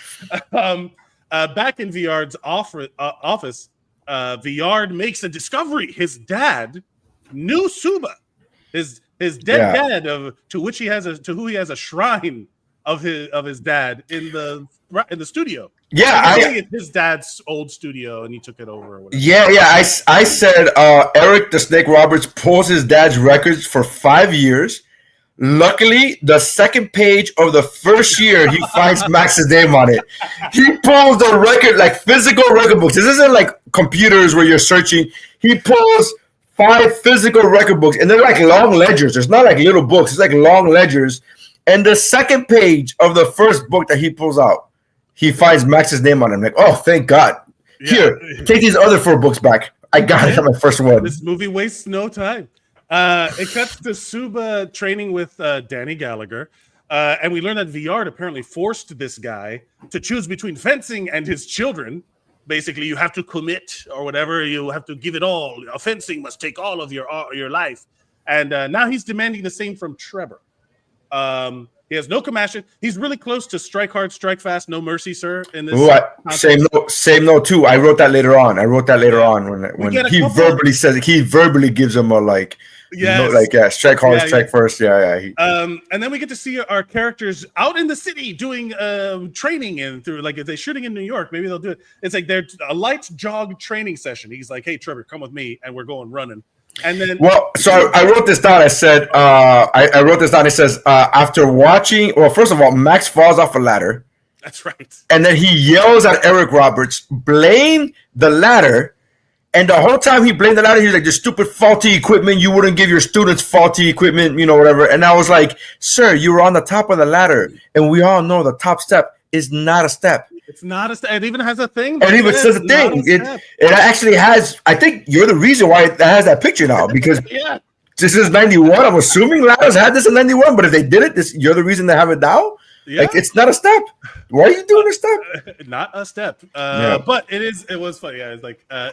S4: Back in Viard's office, Viard makes a discovery. His dad knew Suba, his dead dad, to who he has a shrine of his dad in the studio.
S5: Yeah,
S4: I think it's his dad's old studio, and he took it over. Or whatever.
S5: Yeah. I said Eric the Snake Roberts pulls his dad's records for 5 years. Luckily, the second page of the first year, he finds Max's name on it. He pulls the record, like physical record books. This isn't like computers where you're searching. He pulls 5 physical record books, and they're like long ledgers. It's not like little books. It's like long ledgers. And the second page of the first book that he pulls out, he finds Max's name on it. I'm like, oh, thank God. Yeah. Here, take these other 4 books back. I got it on my first one.
S4: This movie wastes no time. It cuts to Suba training with Danny Gallagher. And we learn that Viard apparently forced this guy to choose between fencing and his children. Basically, you have to commit or whatever. You have to give it all. Fencing must take all of your life. And now he's demanding the same from Trevor. He has no compassion. He's really close to strike hard, strike fast, no mercy, sir. In this,
S5: same note too. I wrote that later on. When he verbally says he verbally gives him a like, strike hard, strike first. And
S4: then we get to see our characters out in the city doing training and through like if they're shooting in New York, maybe they'll do it. It's like they're a light jog training session. He's like, hey Trevor, come with me, and we're going running. And then,
S5: so I wrote this down. I said, I wrote this down. It says, after watching, first of all, Max falls off a ladder.
S4: That's right.
S5: And then he yells at Eric Roberts, blame the ladder. And the whole time he blamed the ladder, he was like, the stupid faulty equipment. You wouldn't give your students faulty equipment, whatever. And I was like, sir, you were on the top of the ladder. And we all know the top step is not a step.
S4: It's not a step. It even has a thing.
S5: It even says a thing. It actually has. I think you're the reason why it has that picture now because this is 91. I'm assuming ladders had this in 91, but if they did it, you're the reason they have it now. Yeah. Like it's not a step. Why are you doing a step?
S4: Not a step. But it was funny. Yeah, it's like I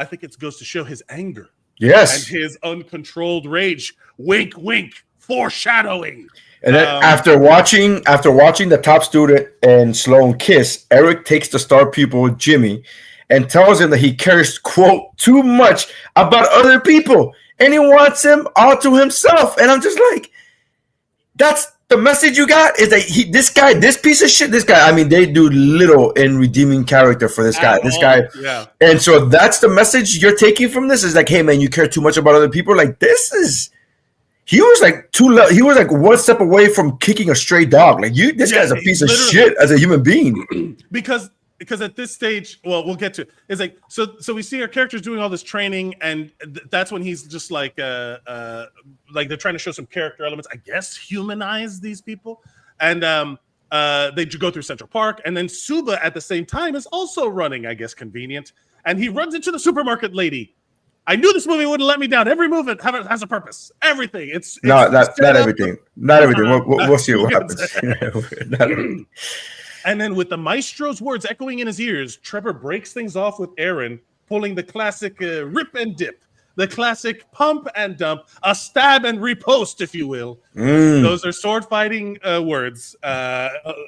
S4: think it goes to show his anger.
S5: Yes.
S4: And his uncontrolled rage. Wink, wink. Foreshadowing.
S5: And then after watching the top student and Sloan kiss, Eric takes the star pupil Jimmy and tells him that he cares, quote, too much about other people and he wants him all to himself. And I'm just like, that's the message you got, is that this piece of shit, this guy, I mean, they do little in redeeming character for this guy.
S4: Yeah.
S5: And so that's the message you're taking from this, is like, hey man, you care too much about other people. Like, he was like one step away from kicking a stray dog. Like, this guy's a piece of shit as a human being.
S4: Because at this stage, well, we'll get to it. It's like, so we see our characters doing all this training, and that's when he's just like they're trying to show some character elements, I guess, humanize these people. And they go through Central Park, and then Suba at the same time is also running, I guess, convenient. And he runs into the supermarket lady. I knew this movie wouldn't let me down. Every movement has a purpose. Everything. It's
S5: not everything. Not everything. We'll see what happens.
S4: And then with the maestro's words echoing in his ears, Trevor breaks things off with Aaron, pulling the classic rip and dip, the classic pump and dump, a stab and repost, if you will. Those are sword fighting words.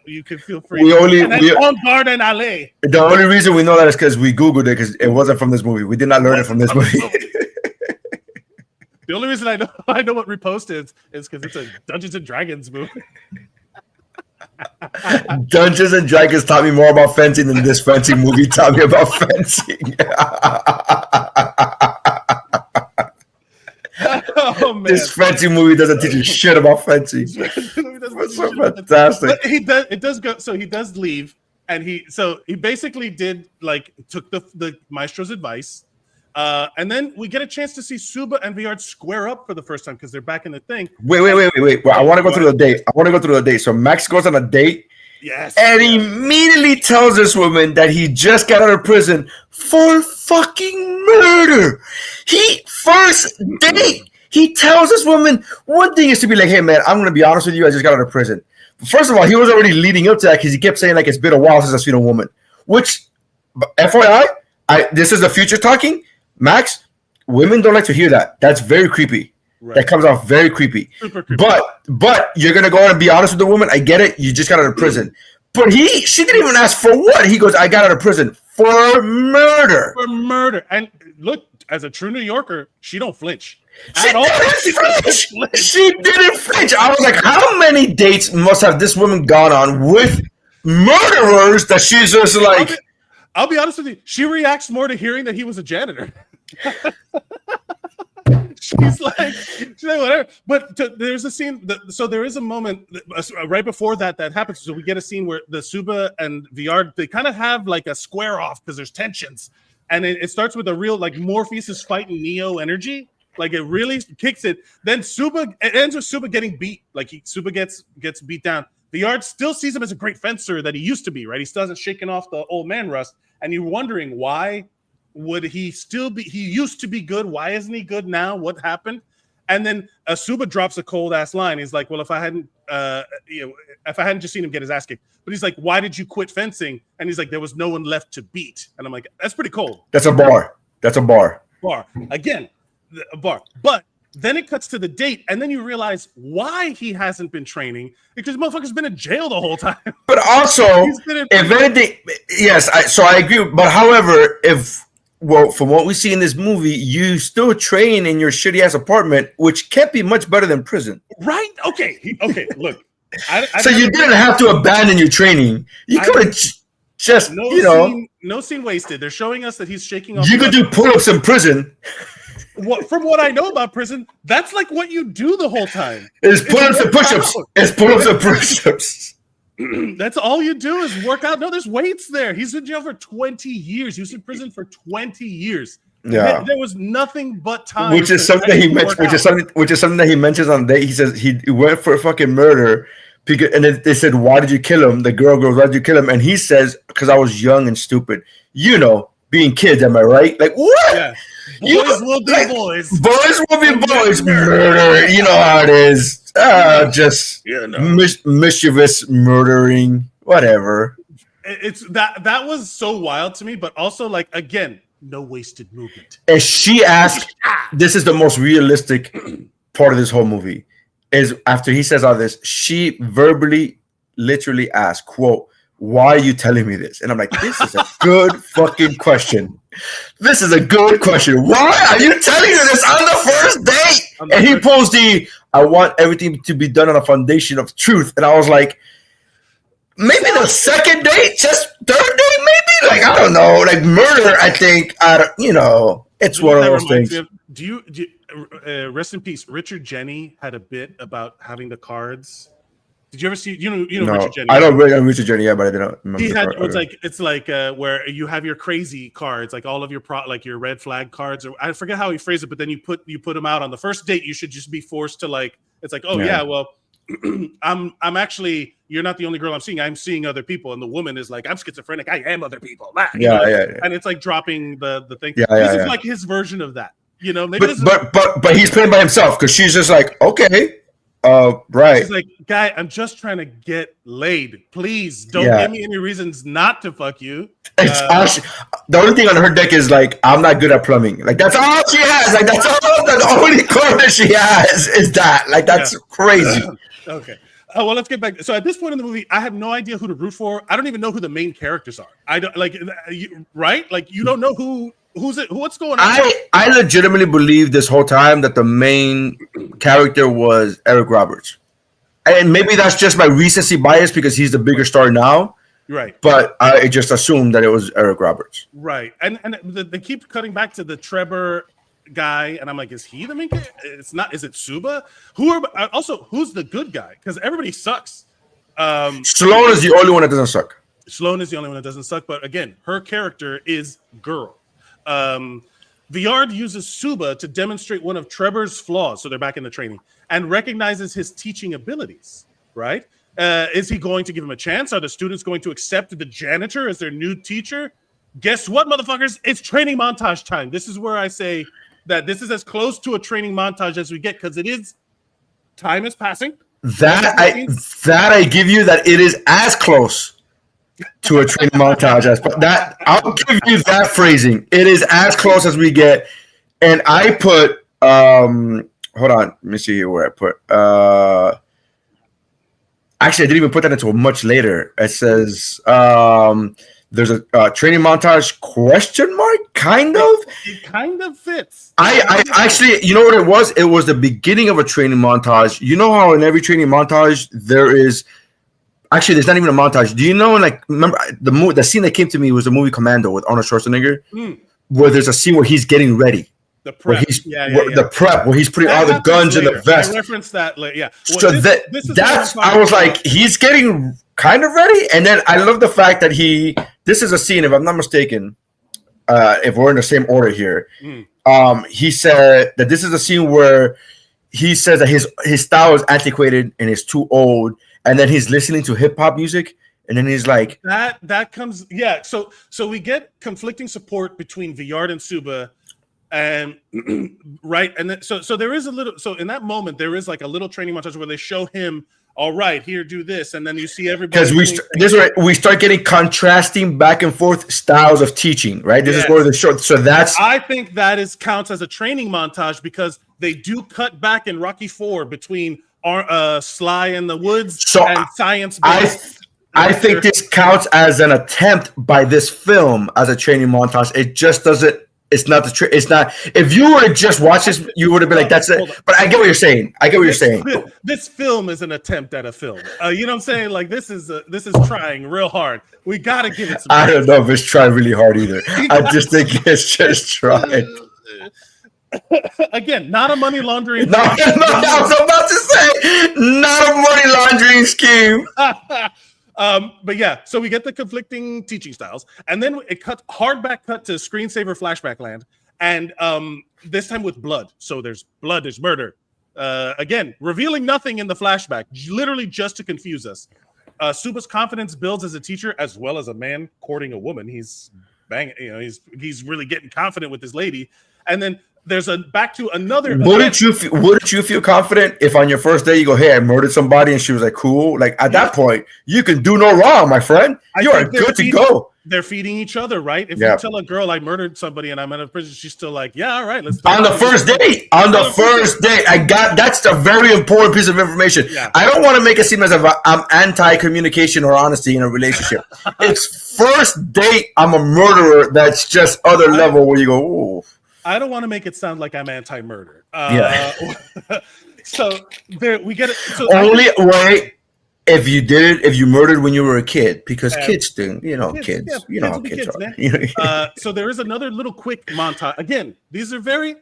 S4: You can feel free. On guard and alley.
S5: The only reason we know that is because we Googled it, because it wasn't from this movie. We did not learn it from this movie.
S4: The only reason I know what repost is because it's a Dungeons and Dragons movie.
S5: Dungeons and Dragons taught me more about fencing than this fencing movie taught me about fencing.
S4: Oh man,
S5: this fencing movie doesn't teach you shit about fencing. That's so fantastic.
S4: But it does go. So he does leave, and he basically took the maestro's advice. And then we get a chance to see Suba and Viard square up for the first time because they're back in the thing.
S5: Wait. Well, I want to go through the date. So Max goes on a date.
S4: Yes.
S5: And he immediately tells this woman that he just got out of prison for fucking murder. First date, he tells this woman, one thing is to be like, hey man, I'm going to be honest with you, I just got out of prison. First of all, he was already leading up to that because he kept saying like, it's been a while since I've seen a woman. Which, FYI, this is the future talking. Max, women don't like to hear that. That's very creepy. Right. That comes off very creepy. Super creepy. But you're gonna go and be honest with the woman. I get it. You just got out of prison. But she didn't even ask for what. He goes, I got out of prison for murder.
S4: For murder. And look, as a true New Yorker, she don't flinch.
S5: She didn't flinch. I was like, how many dates must have this woman gone on with murderers that she's just like...
S4: I'll be honest with you. She reacts more to hearing that he was a janitor. She's like, whatever. But there's a scene. So there is a moment right before that happens. So we get a scene where the Suba and Viard, they kind of have like a square off because there's tensions. And it starts with a real, like, Morpheus is fighting Neo energy. Like, it really kicks it. Then it ends with Suba getting beat. Like, Suba gets beat down. Viard still sees him as a great fencer that he used to be, right? He still hasn't shaken off the old man rust. And you're wondering, why would he still be? He used to be good. Why isn't he good now? What happened? And then Suba drops a cold ass line. He's like, well, if I hadn't just seen him get his ass kicked. But he's like, why did you quit fencing? And he's like, there was no one left to beat. And I'm like, that's pretty cold.
S5: That's a bar.
S4: Bar. Again, a bar. But then it cuts to the date, and then you realize why he hasn't been training, because the motherfucker's been in jail the whole time.
S5: But also, if anything, yes, so I agree. But however, from what we see in this movie, you still train in your shitty ass apartment, which can't be much better than prison.
S4: Right? Okay. Look.
S5: So you didn't have to abandon your training. You could have just,
S4: no scene wasted. They're showing us that he's shaking off.
S5: You could do pull-ups in prison.
S4: From what I know about prison, that's like what you do the whole time.
S5: It's pull-ups and push-ups. It's pull-ups and push-ups.
S4: That's all you do is work out. No, there's weights there. He's in jail for 20 years. He was in prison for 20 years.
S5: Yeah,
S4: there was nothing but time.
S5: Which is something that he mentioned. Which is something that he mentions on the day. He says he went for a fucking murder. And then they said, "Why did you kill him?" The girl goes, "Why did you kill him?" And he says, "Because I was young and stupid." Being kids, am I right? Like, what?
S4: Yeah. Boys will be boys.
S5: Boys will be boys. Murder. You know how it is. Just mischievous murdering. Whatever.
S4: It's that was so wild to me, but also, like, again, no wasted movement.
S5: And she asked, this is the most realistic part of this whole movie, is after he says all this, she verbally, literally asked, quote, "Why are you telling me this?" And I'm like, this is a good fucking question. This is a good question. Why are you telling her this on the first date? And he pulls I want everything to be done on a foundation of truth. And I was like, maybe the second date, just third date, maybe? Like, I don't know. Like, murder, I think, it's one of those things.
S4: Do you rest in peace, Richard Jeni had a bit about having the cards. Did you ever see, no, Richard Jeni?
S5: I don't really know Richard Jeni, but I didn't remember.
S4: It's like where you have your crazy cards, like all of your your red flag cards, or I forget how he phrased it, but then you put them out on the first date. You should just be forced to it's like, well, I'm actually, you're not the only girl I'm seeing other people, and the woman is like, I'm schizophrenic, I am other people. And it's like dropping the thing. This is like his version of that, maybe.
S5: But he's playing by himself because she's just like, okay. Right.
S4: She's like, guy, I'm just trying to get laid. Please don't give me any reasons not to fuck you.
S5: The only thing on her deck is like, I'm not good at plumbing. Like, that's all she has. Like, that's all the only club that she has is that. Like, that's crazy.
S4: Okay. Well, let's get back. So at this point in the movie, I have no idea who to root for. I don't even know who the main characters are. I don't right? Like, you don't know what's going on.
S5: I legitimately believe this whole time that the main character was Eric Roberts. And maybe that's just my recency bias because he's the bigger star now.
S4: Right.
S5: But I just assumed that it was Eric Roberts.
S4: Right. And they keep cutting back to the Trevor guy, and I'm like, is he the main character? It's not. Is it Suba? Who's the good guy? Because everybody sucks.
S5: Sloan is the only one that doesn't suck.
S4: Sloan is the only one that doesn't suck. But again, her character is girl. Viard uses Suba to demonstrate one of Trevor's flaws, so they're back in the training, and recognizes his teaching abilities, right? Is he going to give him a chance? Are the students going to accept the janitor as their new teacher? Guess what, motherfuckers? It's training montage time. This is where I say that this is as close to a training montage as we get, because time is passing.
S5: That I give you that it is as close to a training montage as that. I'll give you that phrasing. It is as close as we get. And I put hold on, let me see here where I put actually I didn't even put that until much later. It says there's a training montage question mark, kind of.
S4: It kind of fits.
S5: I actually, you know what it was? It was the beginning of a training montage. You know how in every training montage there's not even a montage. Do you know? Like, remember the scene that came to me was the movie Commando with Arnold Schwarzenegger, where there's a scene where he's getting ready.
S4: The prep.
S5: The prep where he's putting all the guns in the vest.
S4: I referenced that. Yeah. Well,
S5: so that's I was like, he's getting kind of ready, and then I love the fact that this is a scene, if I'm not mistaken, if we're in the same order here. He said that this is a scene where he says that his style is antiquated and is too old, and then he's listening to hip hop music, and then he's like
S4: that comes So we get conflicting support between Viard and Suba. And right, and then so there is a little. So in that moment, there is like a little training montage where they show him. All right, here, do this, and then you see everybody.
S5: Because we start getting contrasting back and forth styles of teaching, right? This is where the short. So
S4: I think that counts as a training montage because they do cut back in Rocky IV between Sly in the Woods and Science.
S5: I think this counts as an attempt by this film as a training montage. It just doesn't. It's not it's not. If you were to just watch this, you would have been like, "That's it." But I get what you're saying.
S4: This film is an attempt at a film. You know what I'm saying? Like this is trying real hard. We got to give it some.
S5: I don't know if it's trying really hard either. I just think it's just trying.
S4: Again, not a money laundering.
S5: No, I was about to say, not a money laundering scheme.
S4: But yeah, so we get the conflicting teaching styles, and then it cut to screensaver flashback land, and this time with blood. So there's blood, there's murder. Again, revealing nothing in the flashback, literally just to confuse us. Suba's confidence builds as a teacher as well as a man courting a woman. He's banging, he's really getting confident with this lady, and then there's back to another.
S5: Wouldn't you feel confident if on your first day you go, "Hey, I murdered somebody," and she was like, "Cool"? Like at that point, you can do no wrong, my friend. You are good to go.
S4: they're feeding each other, right? If you tell a girl I murdered somebody and I'm in a prison, she's still like, yeah, all right, let's.
S5: On the first date, that's a very important piece of information.
S4: Yeah.
S5: I don't want to make it seem as if I'm anti-communication or honesty in a relationship. It's first date. I'm a murderer. That's just other level where you go, ooh.
S4: I don't want to make it sound like I'm anti-murder. So there we get it. So
S5: only way. If you did it, if you murdered when you were a kid, because kids do, kids,
S4: yeah,
S5: you know how kids are.
S4: So there is another little quick montage. Again, these are very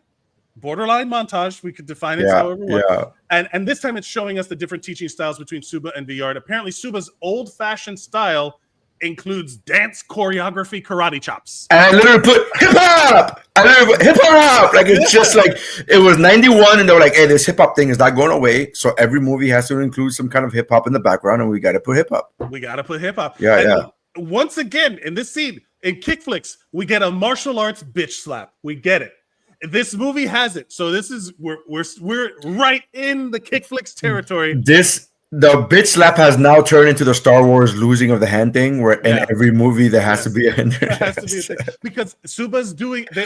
S4: borderline montage. We could define it however we want. And this time it's showing us the different teaching styles between Suba and Villard. Apparently, Suba's old-fashioned style includes dance choreography, karate chops.
S5: And I literally put hip hop. Like it's just like it was 91, and they were like, "Hey, this hip hop thing is not going away." So every movie has to include some kind of hip hop in the background, and we got to put hip hop.
S4: Yeah. Once again, in this scene in KICKFLIX, we get a martial arts bitch slap. We get it. This movie has it. So this is we're right in the KICKFLIX territory.
S5: The bitch slap has now turned into the Star Wars losing of the hand thing, where in every movie there has to be a hand.
S4: There has to be a thing. Because Suba's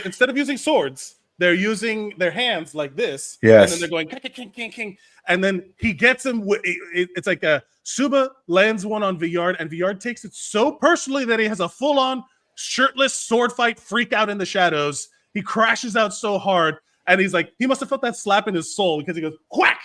S4: instead of using swords, they're using their hands like this.
S5: Yes.
S4: And then they're going king, king, king. And then he gets him. It's like Suba lands one on Villard, and Villard takes it so personally that he has a full-on shirtless sword fight freak out in the shadows. He crashes out so hard, and he's like, he must have felt that slap in his soul because he goes, whack!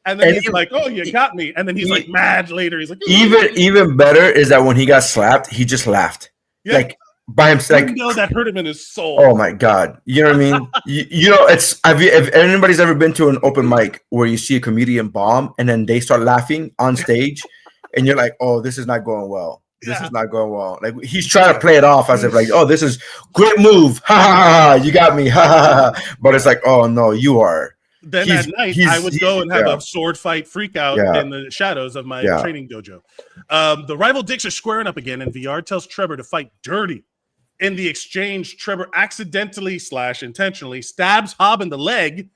S4: And then he's like, "Oh, you got me!" And then he's like mad later. He's like,
S5: even better is that when he got slapped, he just laughed, like by himself. Like,
S4: that hurt him in his soul.
S5: Oh my god! You know what I mean? It's if anybody's ever been to an open mic where you see a comedian bomb and then they start laughing on stage, and you're like, "Oh, this is not going well. This is not going well." Like he's trying to play it off as if like, "Oh, this is great move, ha ha ha! You got me, ha ha ha!" But it's like, "Oh no, you are."
S4: Then at night, I would go and have a sword fight freak out in the shadows of my training dojo. The rival dicks are squaring up again, and Villard tells Trevor to fight dirty. In the exchange, Trevor accidentally / intentionally stabs Hobb in the leg,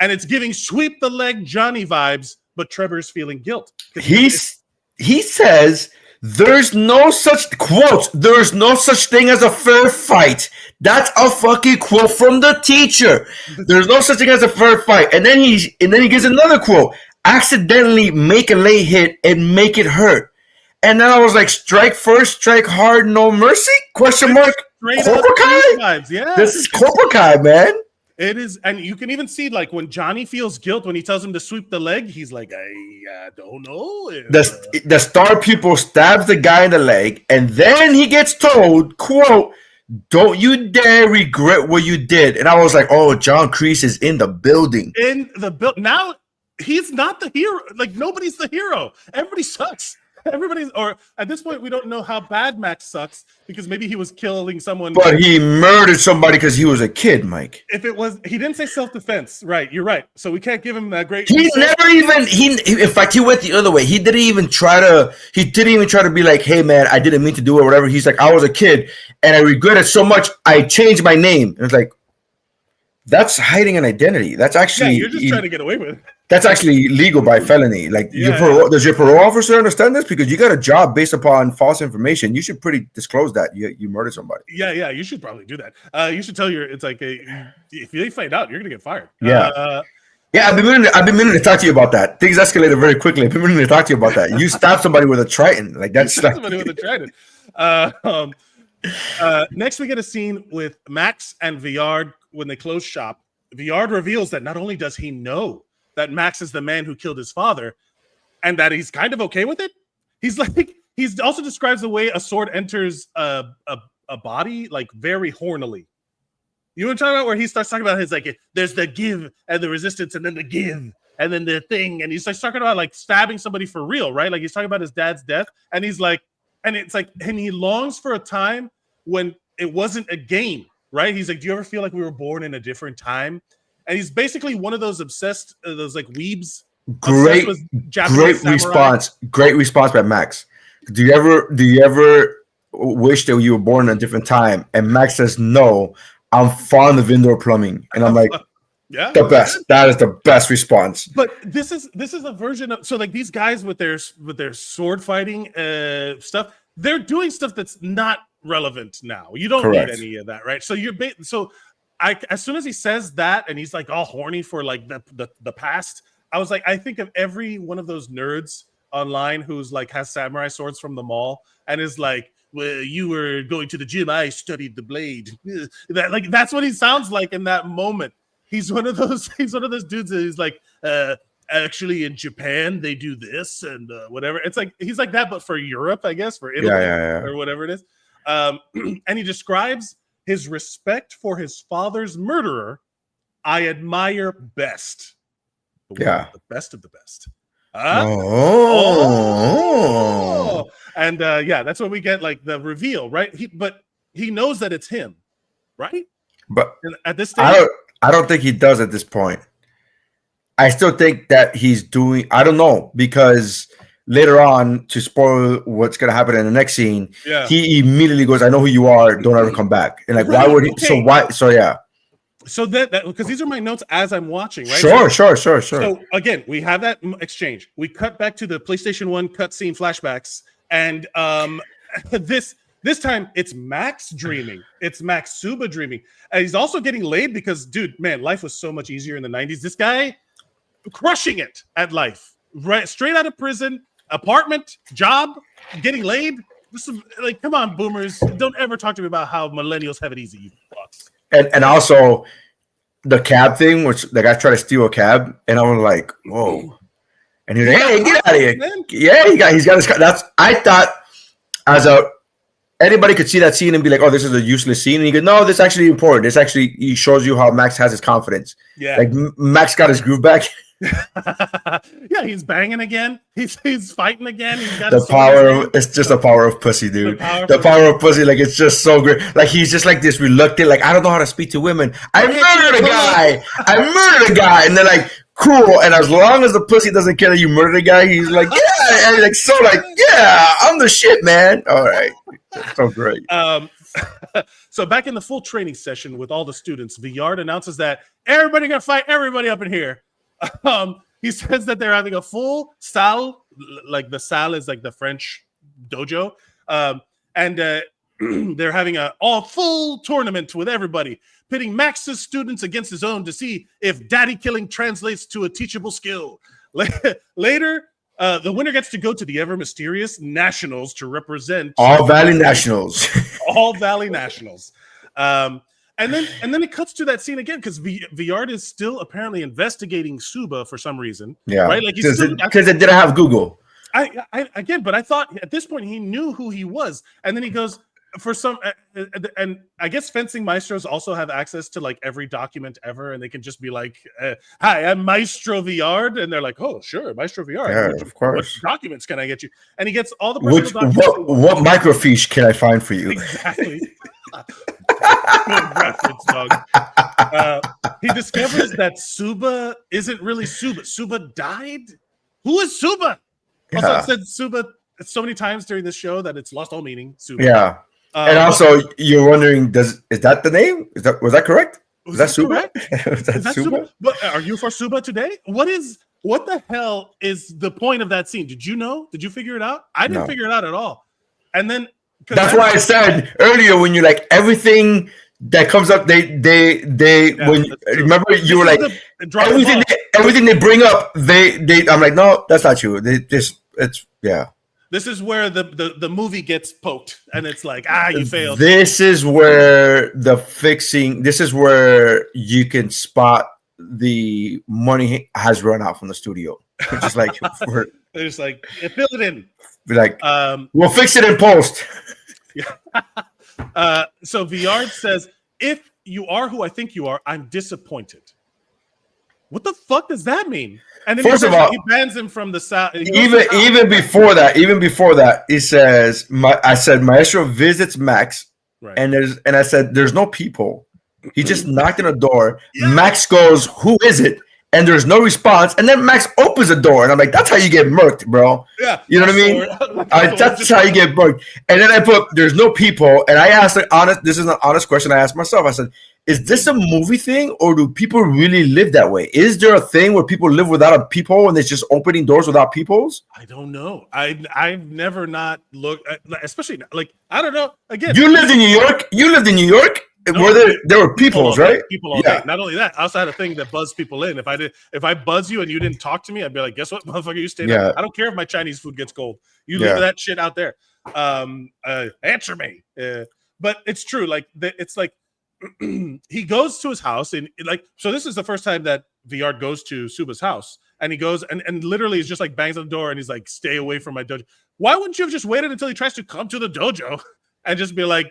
S4: and it's giving sweep the leg Johnny vibes, but Trevor's feeling guilt.
S5: He says, there's no such thing as a fair fight. That's a fucking quote from the teacher. There's no such thing as a fair fight. And then he gives another quote. Accidentally make a late hit and make it hurt. And then I was like, strike first, strike hard, no mercy? Question mark. Cobra Kai?
S4: Yeah.
S5: This is Cobra Kai, man.
S4: It is, and you can even see like when Johnny feels guilt when he tells him to sweep the leg, he's like, I don't know.
S5: The star pupil stabs the guy in the leg, and then he gets told, quote, "Don't you dare regret what you did." And I was like, oh, John Kreese is in the building.
S4: Now he's not the hero. Like nobody's the hero. Everybody sucks. Or at this point, we don't know how bad Max sucks because maybe he was killing someone.
S5: But he murdered somebody because he was a kid, Mike.
S4: He didn't say self-defense, right? You're right. So we can't give him that great.
S5: In fact, he went the other way. He didn't even try to be like, hey man, I didn't mean to do it or whatever. He's like, I was a kid and I regret it so much. I changed my name. And it's like, that's hiding an identity. That's actually
S4: you're just trying to get away with it.
S5: That's actually legal by felony. Like, does your parole officer understand this? Because you got a job based upon false information. You should disclose that you murdered somebody.
S4: Yeah, you should probably do that. You should tell it's like if they find out, you're gonna get fired.
S5: Yeah. I've been meaning to talk to you about that. Things escalated very quickly. I've been meaning to talk to you about that. You stabbed somebody with a Triton. Like that's
S4: somebody with a Triton. Next, we get a scene with Max and Villard when they close shop. Villard reveals that not only does he know that Max is the man who killed his father, and that he's kind of okay with it. He's also describes the way a sword enters a body like very hornily. You know what I'm talking about? Where he starts talking about his like, there's the give and the resistance, and then the give, and then the thing, and he's like talking about like stabbing somebody for real, right? Like he's talking about his dad's death, and he's like, and it's like, and he longs for a time when it wasn't a game, right? He's like, do you ever feel like we were born in a different time? And he's basically one of those obsessed, those like weebs.
S5: Great response. Great response by Max. Do you ever wish that you were born in a different time? And Max says, no, I'm fond of indoor plumbing. And I'm like, the best. That is the best response.
S4: But this is a version of, so like these guys with their sword fighting stuff, they're doing stuff that's not relevant now. You don't need any of that, right? So as soon as he says that and he's like all horny for like the past, I was like, I think of every one of those nerds online who's like has samurai swords from the mall and is like, well, you were going to the gym, I studied the blade. That's what he sounds like in that moment. He's one of those dudes that he's like, actually in Japan they do this and whatever. It's like he's like that, but for Europe, I guess, for Italy or whatever it is. And he describes his respect for his father's murderer. I admire best. The best of the best. And that's when we get like the reveal, right? But he knows that it's him, right?
S5: But
S4: and at this stage,
S5: I don't think he does at this point. I still think that he's doing. I don't know, because later on, to spoil what's gonna happen in the next scene, he immediately goes, "I know who you are. Don't ever come back." And like, why would he? Okay. So why? So yeah.
S4: So that because these are my notes as I'm watching, right?
S5: Sure.
S4: So again, we have that exchange. We cut back to the PlayStation 1 cutscene flashbacks, and this time it's Max dreaming. It's Max Suba dreaming, and he's also getting laid because, dude, man, life was so much easier in the 90s. This guy crushing it at life, right? Straight out of prison, apartment, job, getting laid. This is like, come on, boomers! Don't ever talk to me about how millennials have it easy, you fucks.
S5: And also the cab thing, which the guy tried to steal a cab, and I was like, whoa. And he's like, hey, get out of here. Man. Yeah, he's got his car. I thought anybody could see that scene and be like, oh, this is a useless scene. And you go, no, this is actually important. This actually he shows you how Max has his confidence. Yeah. Like Max got his groove back.
S4: Yeah, he's banging again. He's fighting again. He's got
S5: it's just the power of pussy, dude. The power of pussy, like it's just so great. Like he's just like this reluctant, like I don't know how to speak to women. I murdered a guy, and they're like, cool. And as long as the pussy doesn't care that you murdered a guy, he's like, yeah, and like so, like yeah, I'm the shit, man. All right, that's so great.
S4: So back in the full training session with all the students, Villard announces that everybody gonna fight everybody up in here. He says that they're having a full salle, like the salle is like the French dojo, and they're having a all full tournament with everybody, pitting Max's students against his own to see if daddy killing translates to a teachable skill. Later, the winner gets to go to the ever mysterious nationals to represent
S5: All Valley Nationals.
S4: All Valley Nationals. And then it cuts to that scene again because Villard is still apparently investigating Suba for some reason. Yeah, right. Like
S5: because it didn't have Google.
S4: But I thought at this point he knew who he was, and then he goes for some. And I guess fencing maestros also have access to like every document ever, and they can just be like, "Hi, I'm Maestro Villard," and they're like, "Oh, sure, Maestro Villard.
S5: Yeah, of course.
S4: What documents can I get you?" And he gets all the documents.
S5: What microfiche can I find for you?
S4: Exactly. Good reference, dog. He discovers that Suba isn't really Suba. Suba died? Who is Suba? Yeah. Also, it said Suba so many times during this show that it's lost all meaning. Suba.
S5: Yeah. And also, you're wondering, is that the name? Was that correct? Was that Suba?
S4: Is that Suba? But are you for Suba today? What the hell is the point of that scene? Did you know? Did you figure it out? I didn't figure it out at all. And then
S5: that's why I said earlier when you like everything that comes up, remember you were like everything they bring up, I'm like, no, that's not true. This
S4: is where the movie gets poked, and it's like, you failed.
S5: This is where this is where you can spot the money has run out from the studio. It's just like
S4: they're just like, fill it in.
S5: Like, we'll fix it in post.
S4: So Villard says, if you are who I think you are, I'm disappointed. What the fuck does that mean? And then
S5: first of all,
S4: he bans him from the south.
S5: Even before that, he says, I said Maestro visits Max, right. and I said there's no people. He just knocked on a door. Yeah. Max goes, who is it? And there's no response. And then Max opens the door. And I'm like, that's how you get murked, bro. Yeah. You know what I mean? That's how you get murked. And then I put, there's no people. And I asked this is an honest question I asked myself. I said, is this a movie thing, or do people really live that way? Is there a thing where people live without a peephole and it's just opening doors without peepholes?
S4: I don't know. I've never not looked, especially like I don't know. Again,
S5: you lived in New York. No, where there were peepholes, right?
S4: People all day. Not only that, I also had a thing that buzzed people in. If I buzz you and you didn't talk to me, I'd be like, guess what, motherfucker, you stay there. I don't care if my Chinese food gets cold. You leave that shit out there. Answer me. But it's true. Like it's like he goes to his house and like so. This is the first time that Viard goes to Suba's house, and he goes and literally is just like bangs on the door and he's like, "Stay away from my dojo." Why wouldn't you have just waited until he tries to come to the dojo and just be like,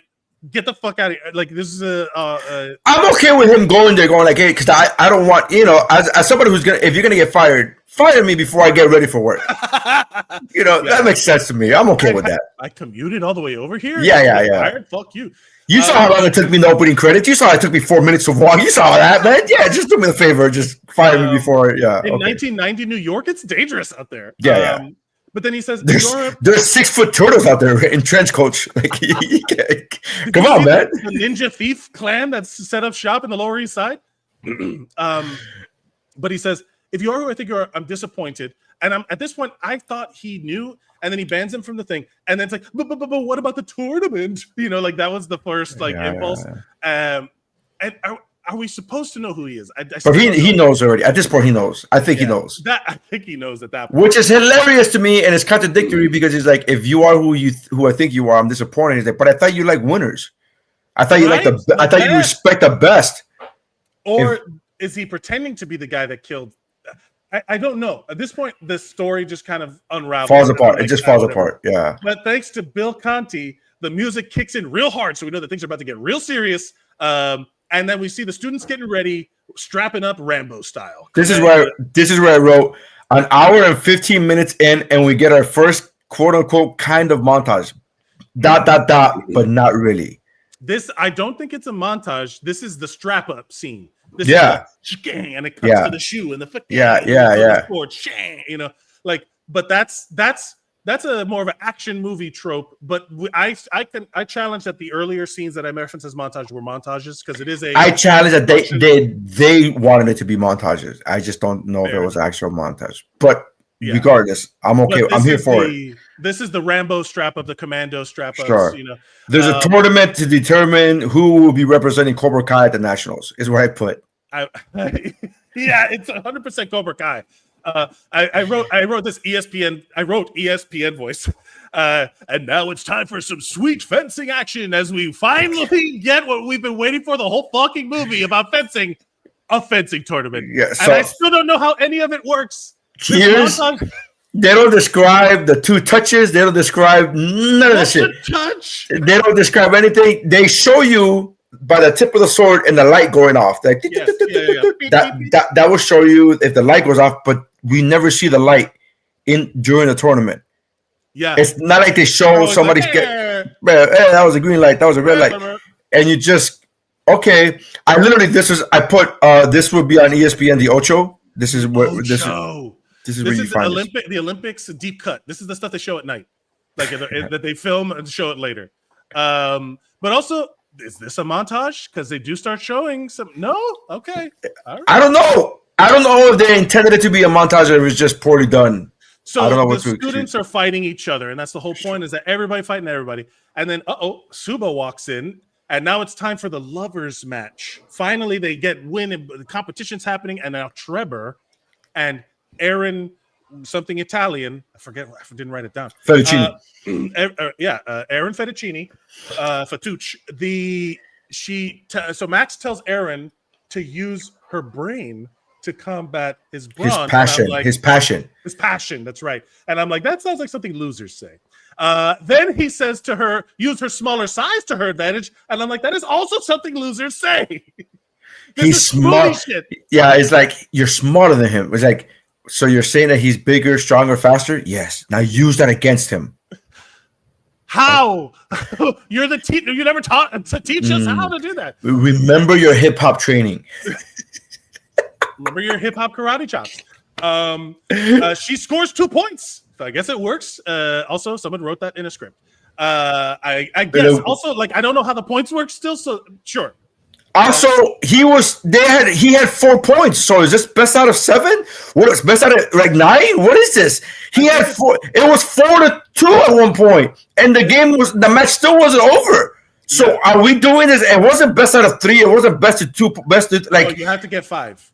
S4: get the fuck out of here. Like this is
S5: I'm okay with him going there going like, hey, because I don't want, as somebody who's if you're gonna get fired, fire me before I get ready for work. That makes sense to me. I'm okay with that.
S4: I commuted all the way over here.
S5: Yeah.
S4: Fired? Fuck you.
S5: You saw how long it took me in the opening credits. You saw it took me 4 minutes to walk. You saw that, man. Yeah, just do me the favor. Just fire me before. Yeah.
S4: In 1990 New York, it's dangerous out there.
S5: Yeah.
S4: But then he says,
S5: "There's 6 foot turtles out there in trench coats." Like, come on, man!
S4: The Ninja Thief clan that's set up shop in the Lower East Side. But he says, "If you are who I think you are, I'm disappointed." And I'm at this point, I thought he knew, and then he bans him from the thing, and then it's like, "But what about the tournament?" Like that was the first impulse. And are we supposed to know who he is?
S5: But he knows already. At this point, he knows. I think he knows.
S4: I think he knows at that point.
S5: Which is hilarious to me, and it's contradictory because he's like, if you are who I think you are, I'm disappointed. He's like, but I thought you like winners. I thought you I thought you respect the best.
S4: Or is he pretending to be the guy that killed? I don't know. At this point, the story just kind of unravels.
S5: Falls apart. It just falls apart. Yeah.
S4: But thanks to Bill Conti, the music kicks in real hard, so we know that things are about to get real serious. And then we see the students getting ready, strapping up Rambo style.
S5: This is where I wrote an hour and 15 minutes in, and we get our first quote unquote kind of montage. ... But not really.
S4: This I don't think it's a montage. This is the strap up scene. This and it comes to the shoe and the foot. But that's a more of an action movie trope. But I challenge that the earlier scenes that I referenced as montage were montages because it is a.
S5: I challenge that they wanted it to be montages. I just don't know if it was actual montage. But regardless, I'm okay. I'm here for it.
S4: This is the Rambo strap up, the Commando strap up.
S5: Sure. There's a tournament to determine who will be representing Cobra Kai at the Nationals. Is where I put.
S4: It's 100% Cobra Kai. I wrote this ESPN. I wrote ESPN voice, and now it's time for some sweet fencing action as we finally get what we've been waiting for the whole fucking movie about fencing, a fencing tournament.
S5: Yeah,
S4: and I still don't know how any of it works.
S5: They don't describe the 2 touches. They don't describe none of the shit.
S4: Touch.
S5: They don't describe anything. They show you by the tip of the sword and the light going off. Like that will show you if the light goes off, but we never see the light during the tournament.
S4: Yeah,
S5: it's not like they show somebody's that was a green light, that was a red light, and you just okay. I put this would be on ESPN the Ocho. This is what this is where you find
S4: the Olympics deep cut. This is the stuff they show at night, like that they film and show it later. But also, is this a montage? Because they do start showing some. No, okay. All right.
S5: I don't know if they intended it to be a montage or it was just poorly done.
S4: So I don't know the students are fighting each other, and that's the whole point: is that everybody fighting everybody. And then, Suba walks in, and now it's time for the lovers' match. Finally, they get win, and the competition's happening, and now Trevor and Aaron, something Italian. I forget. I didn't write it down.
S5: Fettuccine.
S4: Aaron Fettuccine. Fatucci. So Max tells Aaron to use her brain to combat his brawn.
S5: His passion.
S4: That's right. And I'm like, that sounds like something losers say. Then he says to her, use her smaller size to her advantage. And I'm like, that is also something losers say.
S5: He's smart. Yeah, it's like you're smarter than him. It's like, so you're saying that he's bigger, stronger, faster? Yes. Now use that against him.
S4: How? You're the teacher. You never taught to teach us how to do that.
S5: Remember your hip hop training.
S4: Remember your hip hop karate chops. She scores 2 points. So I guess it works. Also, someone wrote that in a script. I guess also, like, I don't know how the points work still. So sure.
S5: Also, he had 4 points. So is this best out of 7? What is best out of like 9? What is this? He had 4. It was 4-2 at one point, and the match still wasn't over. So are we doing this? It wasn't best out of 3. It wasn't best of 2.
S4: You have to get 5.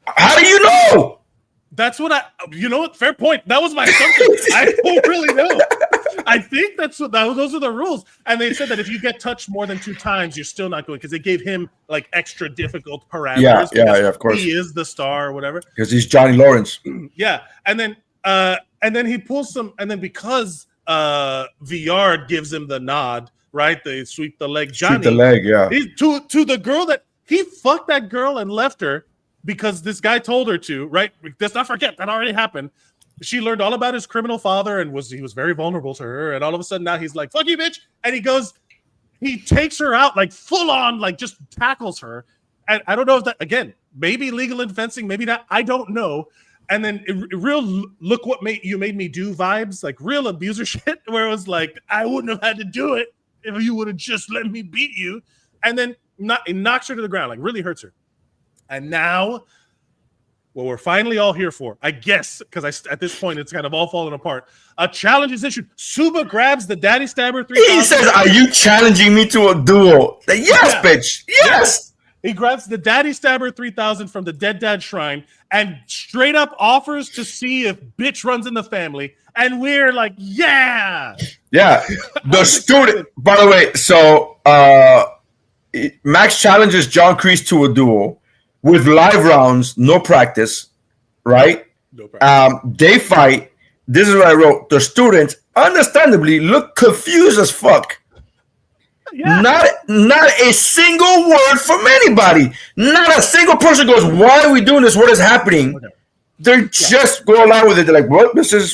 S5: How do you know?
S4: That's what you know what? Fair point. That was my assumption. I don't really know. I think those are the rules. And they said that if you get touched more than 2 times, you're still not going, because they gave him like extra difficult parameters.
S5: Yeah, of course.
S4: He is the star or whatever.
S5: Because he's Johnny Lawrence.
S4: Yeah. And then he pulls some, and then because Villard gives him the nod, right? They sweep the leg. Johnny,
S5: sweep the leg, yeah.
S4: To the girl that he fucked that girl and left her because this guy told her to, right? Let's not forget that already happened. She learned all about his criminal father and he was very vulnerable to her. And all of a sudden now he's like, fuck you, bitch. And he takes her out like full on, like just tackles her. And I don't know if that, again, maybe legal in fencing, maybe not. I don't know. And then real look what you made me do vibes, like real abuser shit, where it was like, I wouldn't have had to do it if you would have just let me beat you. And then it knocks her to the ground, like really hurts her. And now, what we're finally all here for, I guess, because at this point it's kind of all falling apart. A challenge is issued. Suba grabs the Daddy Stabber 3000.
S5: He says, "Are you challenging me to a duel?" Yes, bitch. Yes.
S4: He grabs the Daddy Stabber 3000 from the Dead Dad Shrine and straight up offers to see if bitch runs in the family. And we're like, yeah. The student, by the way, so Max challenges John Kreese to a duel with live rounds, no practice, right? No practice.
S5: They fight. This is what I wrote. The students, understandably, look confused as fuck. Yeah. Not a single word from anybody. Not a single person goes, "Why are we doing this? What is happening?" Okay. They just go along with it. They're like, "Well,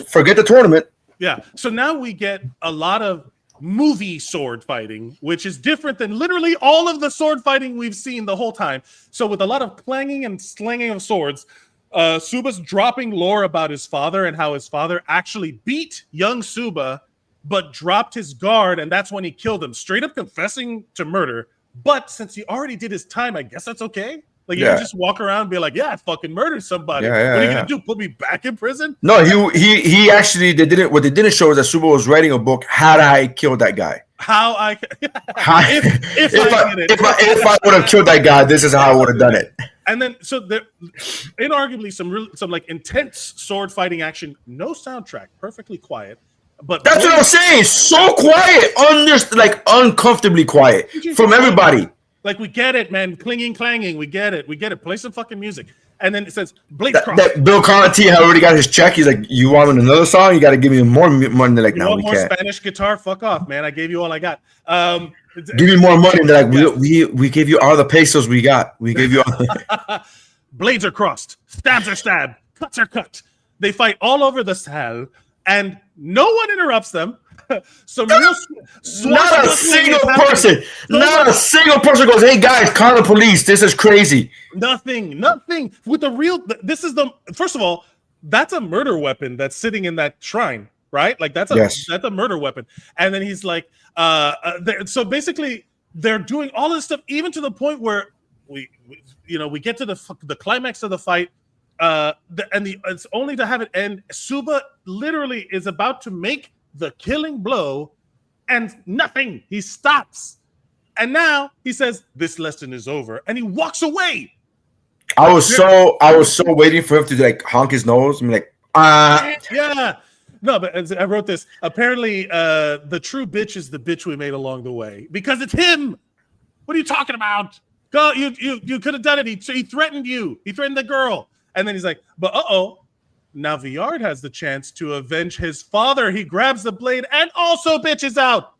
S5: forget the tournament."
S4: Yeah. So now we get a lot of movie sword fighting, which is different than literally all of the sword fighting we've seen the whole time. So with a lot of clanging and slinging of swords, Suba's dropping lore about his father and how his father actually beat young Suba, but dropped his guard, and that's when he killed him, straight up confessing to murder. But since he already did his time, I guess that's okay. Like, you can just walk around and be like, "Yeah, I fucking murdered somebody." What are you gonna do? Put me back in prison?
S5: No, he actually what they didn't show is that Suba was writing a book. How did I kill that guy? If I would have killed that guy, this is how I would have done it.
S4: And then so there, inarguably, some like intense sword fighting action. No soundtrack, perfectly quiet. But
S5: that's what I'm saying. So quiet, uncomfortably quiet from everybody.
S4: Like, we get it, man. Clanging. We get it. Play some fucking music. And then it says, Blades Cross.
S5: That Bill Conti had already got his check. He's like, "You want another song? You got to give me more money." They're like, "No, we can't."
S4: Spanish guitar? Fuck off, man. I gave you all I got.
S5: Give me more money. They're like, we gave you all the pesos we got. We gave you all.
S4: Blades are crossed. Stabs are stabbed. Cuts are cut. They fight all over the salle, and no one interrupts them. Not a single person. Not a single person goes, "Hey guys, call the police. This is crazy." Nothing. With the real, first of all, that's a murder weapon that's sitting in that shrine, right? Like that's a murder weapon. And then he's like, so basically they're doing all this stuff, even to the point where we get to the climax of the fight. It's only to have it end. Suba literally is about to make the killing blow, and nothing. He stops, and now he says, "This lesson is over," and he walks away.
S5: I was so waiting for him to like honk his nose. I'm like,
S4: yeah. No, but I wrote this. Apparently, the true bitch is the bitch we made along the way, because it's him. What are you talking about? Go, you could have done it. He threatened you. He threatened the girl, and then he's like, "But now Villard has the chance to avenge his father." He grabs the blade and also bitches out.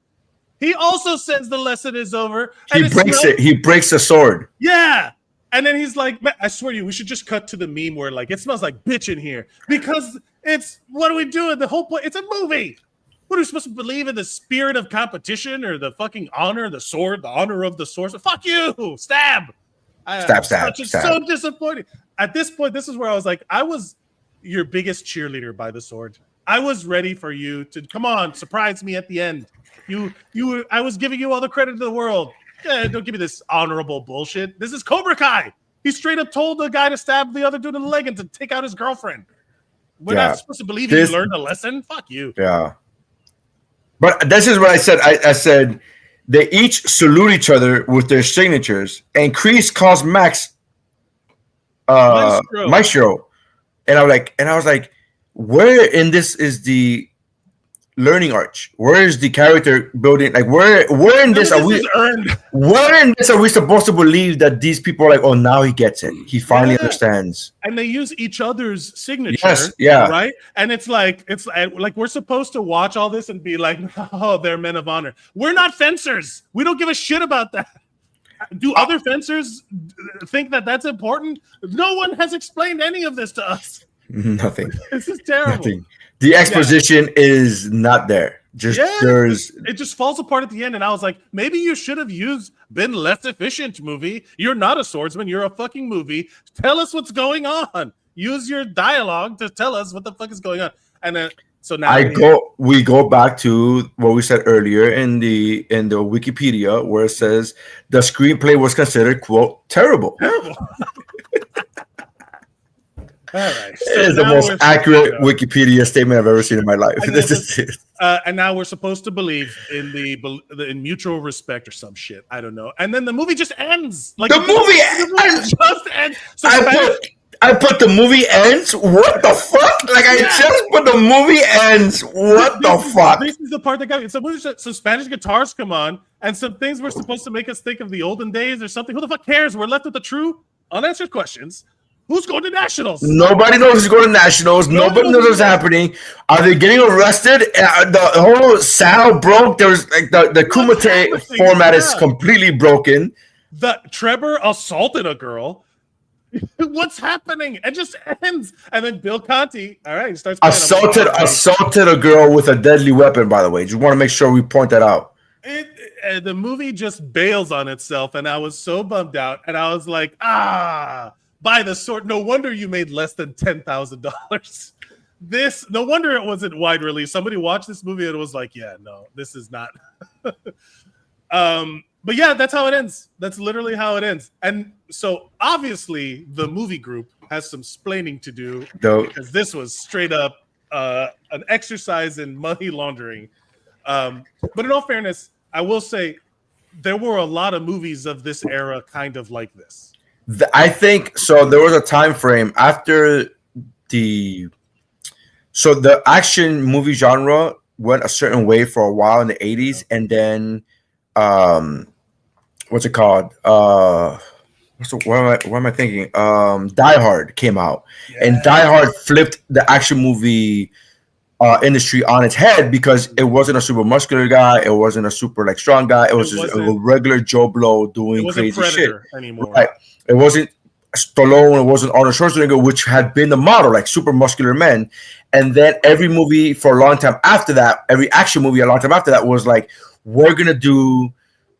S4: He also says the lesson is over.
S5: He breaks it. He breaks the sword.
S4: Yeah. And then he's like, "Man, I swear to you, we should just cut to the meme where like it smells like bitch in here." Because what are we doing? The whole point, it's a movie. What are we supposed to believe in, the spirit of competition or the fucking honor, the sword, the honor of the sword? Fuck you. Stab.
S5: Stab.
S4: So disappointed. At this point, this is where I was like, I was your biggest cheerleader by the sword. I was ready for you to come on, surprise me at the end. I was giving you all the credit in the world, Don't give me this honorable bullshit. This is Cobra Kai. He straight up told the guy to stab the other dude in the leg and to take out his girlfriend. We're not supposed to believe you learned a lesson. Fuck you.
S5: Yeah. But this is what I said. I said they each salute each other with their signatures, and Kreese calls Max Maestro. And I was like, where in this is the learning arch? Where is the character building? Like where in this are we earned? Where in this are we supposed to believe that these people are like, oh, now he gets it. He finally understands.
S4: And they use each other's signature.
S5: Yes, yeah.
S4: Right. And it's like we're supposed to watch all this and be like, oh, they're men of honor. We're not fencers. We don't give a shit about that. Do other fencers think that that's important? No one has explained any of this to us.
S5: Nothing.
S4: This is terrible.
S5: Nothing. The exposition is not there. It
S4: just falls apart at the end. And I was like, maybe you should have been less efficient, movie. You're not a swordsman. You're a fucking movie. Tell us what's going on. Use your dialogue to tell us what the fuck is going on. And then so now we go back to what we said earlier in the Wikipedia, where it says the screenplay was considered, quote, terrible. All right. So
S5: it is the most accurate Wikipedia statement I've ever seen in my life.
S4: And now we're supposed to believe in mutual respect or some shit. I don't know. And then the movie just ends. Like
S5: the movie
S4: just ends. So
S5: I put the movie ends. What the fuck? Like I just put the movie ends. What the fuck?
S4: This is the part that got me. So Spanish guitars come on, and some things were supposed to make us think of the olden days or something. Who the fuck cares? We're left with the true, unanswered questions. Who's going to nationals?
S5: Nobody knows who's going to nationals. Nobody knows what's happening. Are they getting arrested? The whole Sal broke. There's like the Kumite format is completely broken.
S4: The Trevor assaulted a girl. What's happening? It just ends. And then Bill Conti, all right, starts
S5: assaulted a girl with a deadly weapon, by the way. Just want to make sure we point that out.
S4: The movie just bails on itself, and I was so bummed out. And I was like, by the sword. No wonder you made less than $10,000. No wonder it wasn't wide release. Somebody watched this movie and it was like, yeah, no, this is not. But yeah, that's how it ends. That's literally how it ends. And so obviously the movie group has some splaining to do because this was straight up an exercise in money laundering. But in all fairness, I will say there were a lot of movies of this era kind of like this.
S5: I think so. There was a time frame after the action movie genre went a certain way for a while in the 80s, and then what's it called? What am I thinking? Die Hard came out, and Die Hard flipped the action movie industry on its head because it wasn't a super muscular guy, it wasn't a super like strong guy, it was just a regular Joe Blow doing crazy shit anymore. Right. It wasn't Stallone, it wasn't Arnold Schwarzenegger, which had been the model, like super muscular men. And then every movie for a long time after that, every action movie a long time after that was like, we're gonna do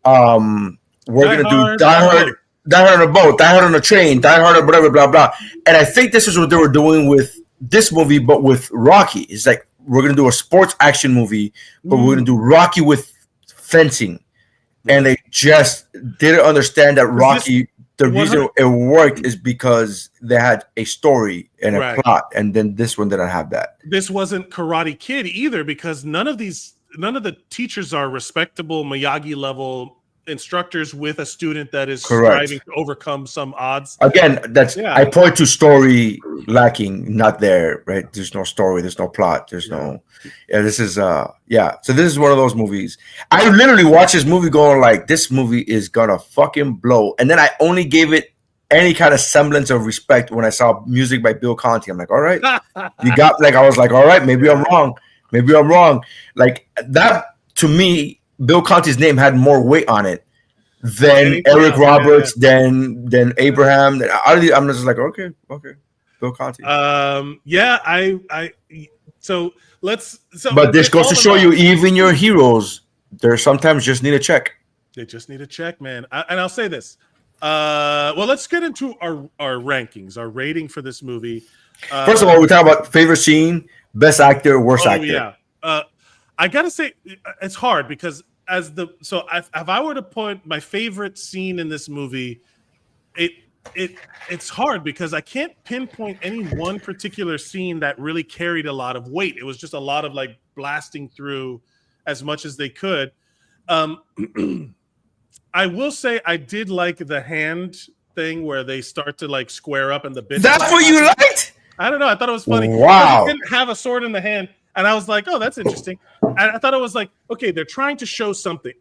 S5: Die Hard on a boat, Die Hard on a train, Die Hard on whatever, blah blah. And I think this is what they were doing with this movie, but with Rocky. It's like we're gonna do a sports action movie, but we're gonna do Rocky with fencing. And they just didn't understand that Rocky. The reason it worked is because they had a story and a plot, and then this one didn't have that.
S4: This wasn't Karate Kid either, because none of the teachers are respectable Miyagi level instructors with a student that is striving to overcome some odds.
S5: Again, I point to story lacking, not there, right? There's no story, there's no plot, there's no. This is So this is one of those movies. I literally watched this movie going like, this movie is gonna fucking blow, and then I only gave it any kind of semblance of respect when I saw music by Bill Conti. I'm like, all right, you got I was like, all right, maybe I'm wrong. Like that to me. Bill Conti's name had more weight on it than Eric Roberts, than Abraham. I'm just like, okay, Bill Conti. But this goes to show you, even your heroes, they sometimes just need a check.
S4: They just need a check, man. And I'll say this. Well, let's get into our rankings, our rating for this movie.
S5: First of all, we talk about favorite scene, best actor, worst actor.
S4: Yeah. I gotta say, it's hard because if I were to point my favorite scene in this movie, it's hard because I can't pinpoint any one particular scene that really carried a lot of weight. It was just a lot of like blasting through as much as they could. I will say I did like the hand thing where they start to like square up and the bit.
S5: That's what you liked?
S4: I don't know. I thought it was funny.
S5: Wow.
S4: They didn't have a sword in the hand. And I was like, oh, that's interesting. And I thought it was like, okay, they're trying to show something.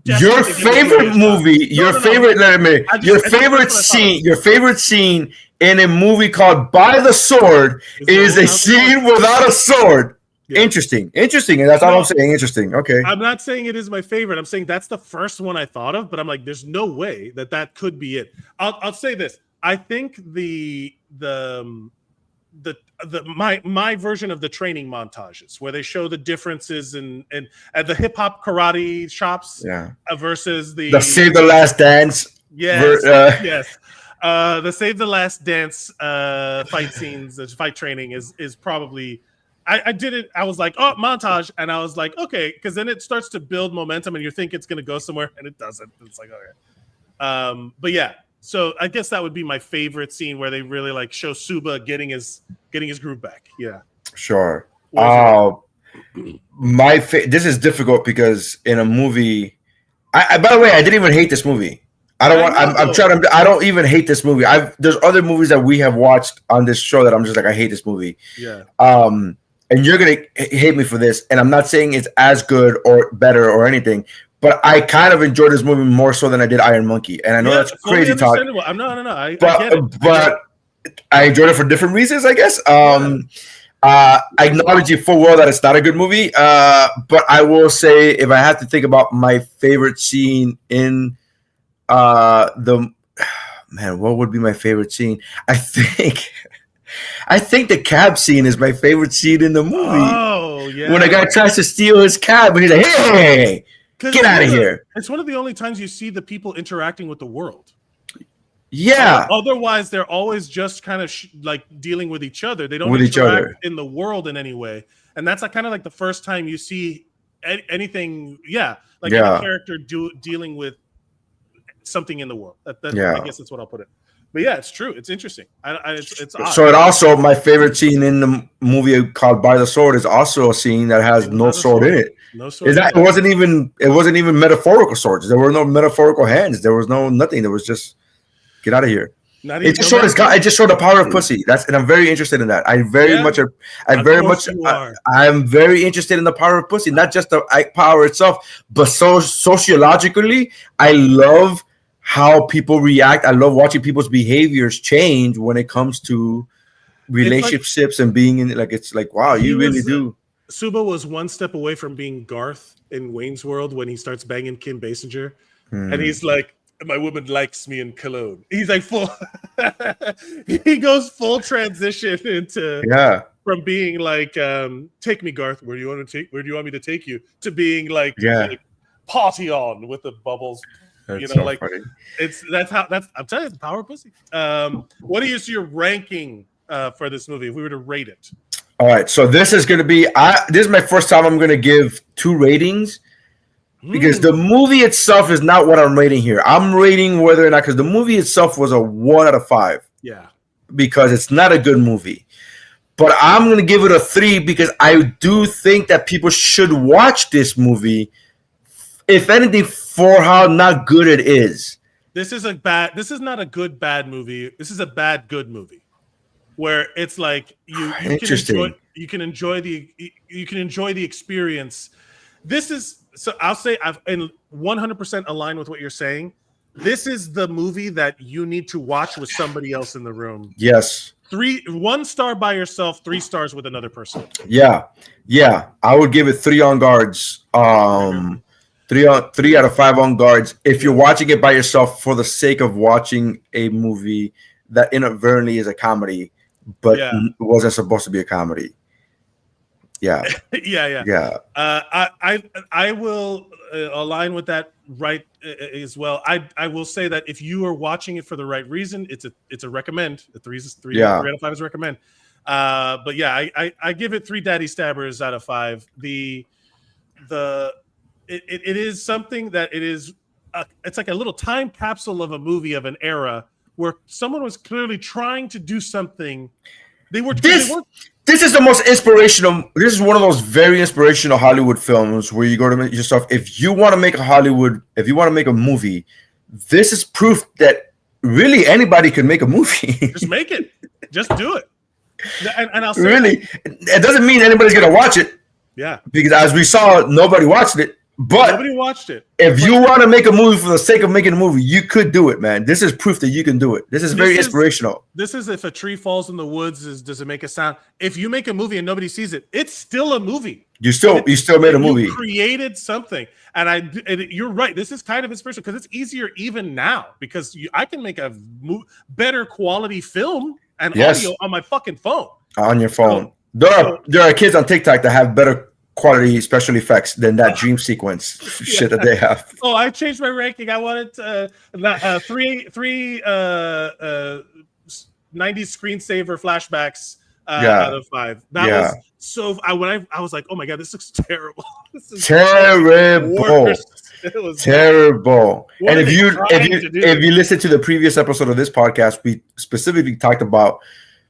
S5: Your favorite movie, your favorite scene in a movie called By the Sword is a scene without a sword. Yeah. Interesting. And that's all I'm saying. Interesting. Okay.
S4: I'm not saying it is my favorite. I'm saying that's the first one I thought of, but I'm like, there's no way that could be it. I'll say this. I think my version of the training montages where they show the differences in the hip hop karate shops versus the
S5: Save the Last Dance.
S4: Yes. The Save the Last Dance fight scenes, the fight training is probably. I did it. I was like, oh, montage, and I was like, okay, because then it starts to build momentum, and you think it's going to go somewhere, and it doesn't. It's like, okay, but yeah. So I guess that would be my favorite scene where they really like show Suba getting his groove back. Yeah.
S5: Sure. This is difficult because in a movie, by the way, I didn't even hate this movie. I don't even hate this movie. There's other movies that we have watched on this show that I'm just like, I hate this movie.
S4: Yeah.
S5: And you're gonna hate me for this, and I'm not saying it's as good or better or anything. But I kind of enjoyed this movie more so than I did Iron Monkey, and I know that's crazy talk.
S4: No. I
S5: get it. But I enjoyed it for different reasons, I guess. I acknowledge you full well that it's not a good movie. But I will say, if I have to think about my favorite scene in what would be my favorite scene? I think the cab scene is my favorite scene in the movie.
S4: Oh yeah,
S5: when a guy tries to steal his cab, and he's like, "Hey, get out of here!"
S4: It's one of the only times you see the people interacting with the world.
S5: Yeah.
S4: Otherwise, they're always just kind of like dealing with each other. They don't interact in the world in any way, and that's kind of like the first time you see anything. Yeah, like a character dealing with something in the world. I guess that's what I'll put it. But yeah, it's true. It's interesting. It's odd.
S5: So it also, my favorite scene in the movie called By the Sword is also a scene that has no sword in it.
S4: No sword.
S5: It wasn't even metaphorical swords. There were no metaphorical hands. There was nothing. There was just get out of here. It just showed the power of pussy. And I'm very interested in that. I'm very interested in the power of pussy, not just the power itself, but sociologically, I love how people react. I love watching people's behaviors change when it comes to relationships and being in it's like, wow, you really do.
S4: Suba was one step away from being Garth in Wayne's World when he starts banging Kim Basinger, and he's like, my woman likes me in cologne. He's like full. He goes full transition into from being like, take me, Garth. Where do you want me to take you? To being like party on with the bubbles. That's funny. I'm telling you, the power of pussy. What is your ranking for this movie if we were to rate it?
S5: All right, so this is going to be this is my first time I'm going to give 2 ratings because the movie itself is not what I'm rating here. I'm rating whether or not, because the movie itself was a 1 out of 5.
S4: Yeah, because
S5: it's not a good movie. But I'm going to give it a 3 because I do think that people should watch this movie, if anything, for how not good it is.
S4: This is not a good bad movie. This is a bad good movie, where it's like you can enjoy the experience. This is, so I'll say I've 100% aligned with what you're saying. This is the movie that you need to watch with somebody else in the room.
S5: Yes.
S4: 1 star by yourself, 3 stars with another person.
S5: Yeah. I would give it 3 on guards. 3 out of 5 on guards. If you're watching it by yourself for the sake of watching a movie that inadvertently is a comedy, but wasn't supposed to be a comedy. Yeah.
S4: Yeah. I will align with that as well. I will say that if you are watching it for the right reason, it's a recommend. A 3 out of 5 is recommend. But yeah, I give it 3 daddy stabbers out of 5. it is something that it is. It's like a little time capsule of a movie of an era where someone was clearly trying to do something. This is the most inspirational. This is one of those very inspirational Hollywood films where you go to yourself. If you want to make a movie, this is proof that really anybody can make a movie. Just make it. Just do it. And I'll say
S5: really, it doesn't mean anybody's gonna watch it.
S4: Yeah,
S5: because as we saw, nobody watched it. But
S4: nobody watched it.
S5: If you want to make a movie for the sake of making a movie, you could do it, man. This is proof that you can do it. This is very inspirational.
S4: This is if a tree falls in the woods, does it make a sound? If you make a movie and nobody sees it, it's still a movie. You still made a movie. You created something, and you're right. This is kind of inspirational because it's easier even now because I can make a better quality film and audio on my fucking phone.
S5: On your phone, there are kids on TikTok that have better quality special effects than that dream sequence shit that they have.
S4: Oh, I changed my ranking. I wanted three 90s screensaver flashbacks out of 5. That was so. When I was like, oh my god, this looks terrible. This is
S5: terrible. It was terrible. And if you listen to the previous episode of this podcast, we specifically talked about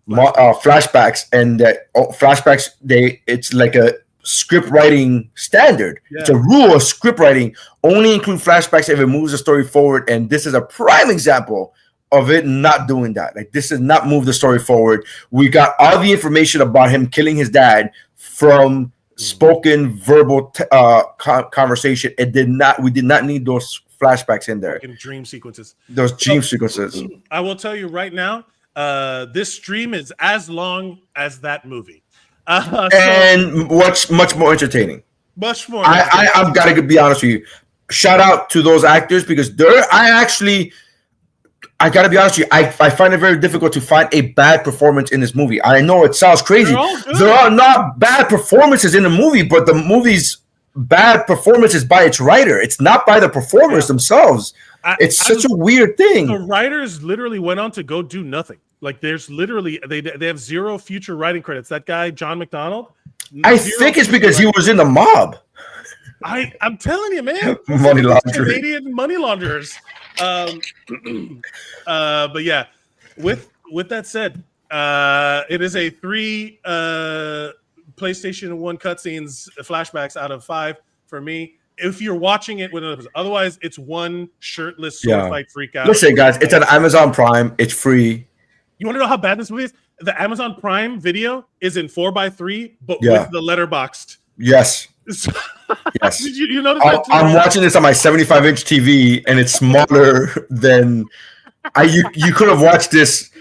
S5: flashbacks, and flashbacks. It's like a script writing standard. It's a rule of script writing. Only include flashbacks if it moves the story forward, and this is a prime example of it not doing that. Like, this does not move the story forward. We got all the information about him killing his dad from spoken verbal conversation. We did not need those flashbacks in there.
S4: Dream sequences.
S5: Those dream sequences.
S4: I will tell you right now, this stream is as long as that movie.
S5: And much more entertaining.
S4: Much more.
S5: I've got to be honest with you. Shout out to those actors because I got to be honest with you. I find it very difficult to find a bad performance in this movie. I know it sounds crazy. There are not bad performances in the movie, but the movie's bad performance is by its writer. It's not by the performers themselves. It's such a weird thing.
S4: The writers literally went on to go do nothing. Like, there's literally they have 0 future writing credits. That guy John McDonald.
S5: I think it's because he was in the mob.
S4: I'm telling you, man.
S5: Money laundering.
S4: Canadian money launderers. But yeah, with that said, it is a 3 PlayStation 1 cutscenes flashbacks out of 5 for me. If you're watching it with others, otherwise it's 1 shirtless sword fight freak out.
S5: Listen, guys, it's on Amazon Prime. It's free.
S4: You want to know how bad this movie is? The Amazon Prime video is in 4:3, but with the letterboxed.
S5: Yes. Yes.
S4: You notice that too?
S5: I'm watching this on my 75-inch TV, and it's smaller than you could have watched this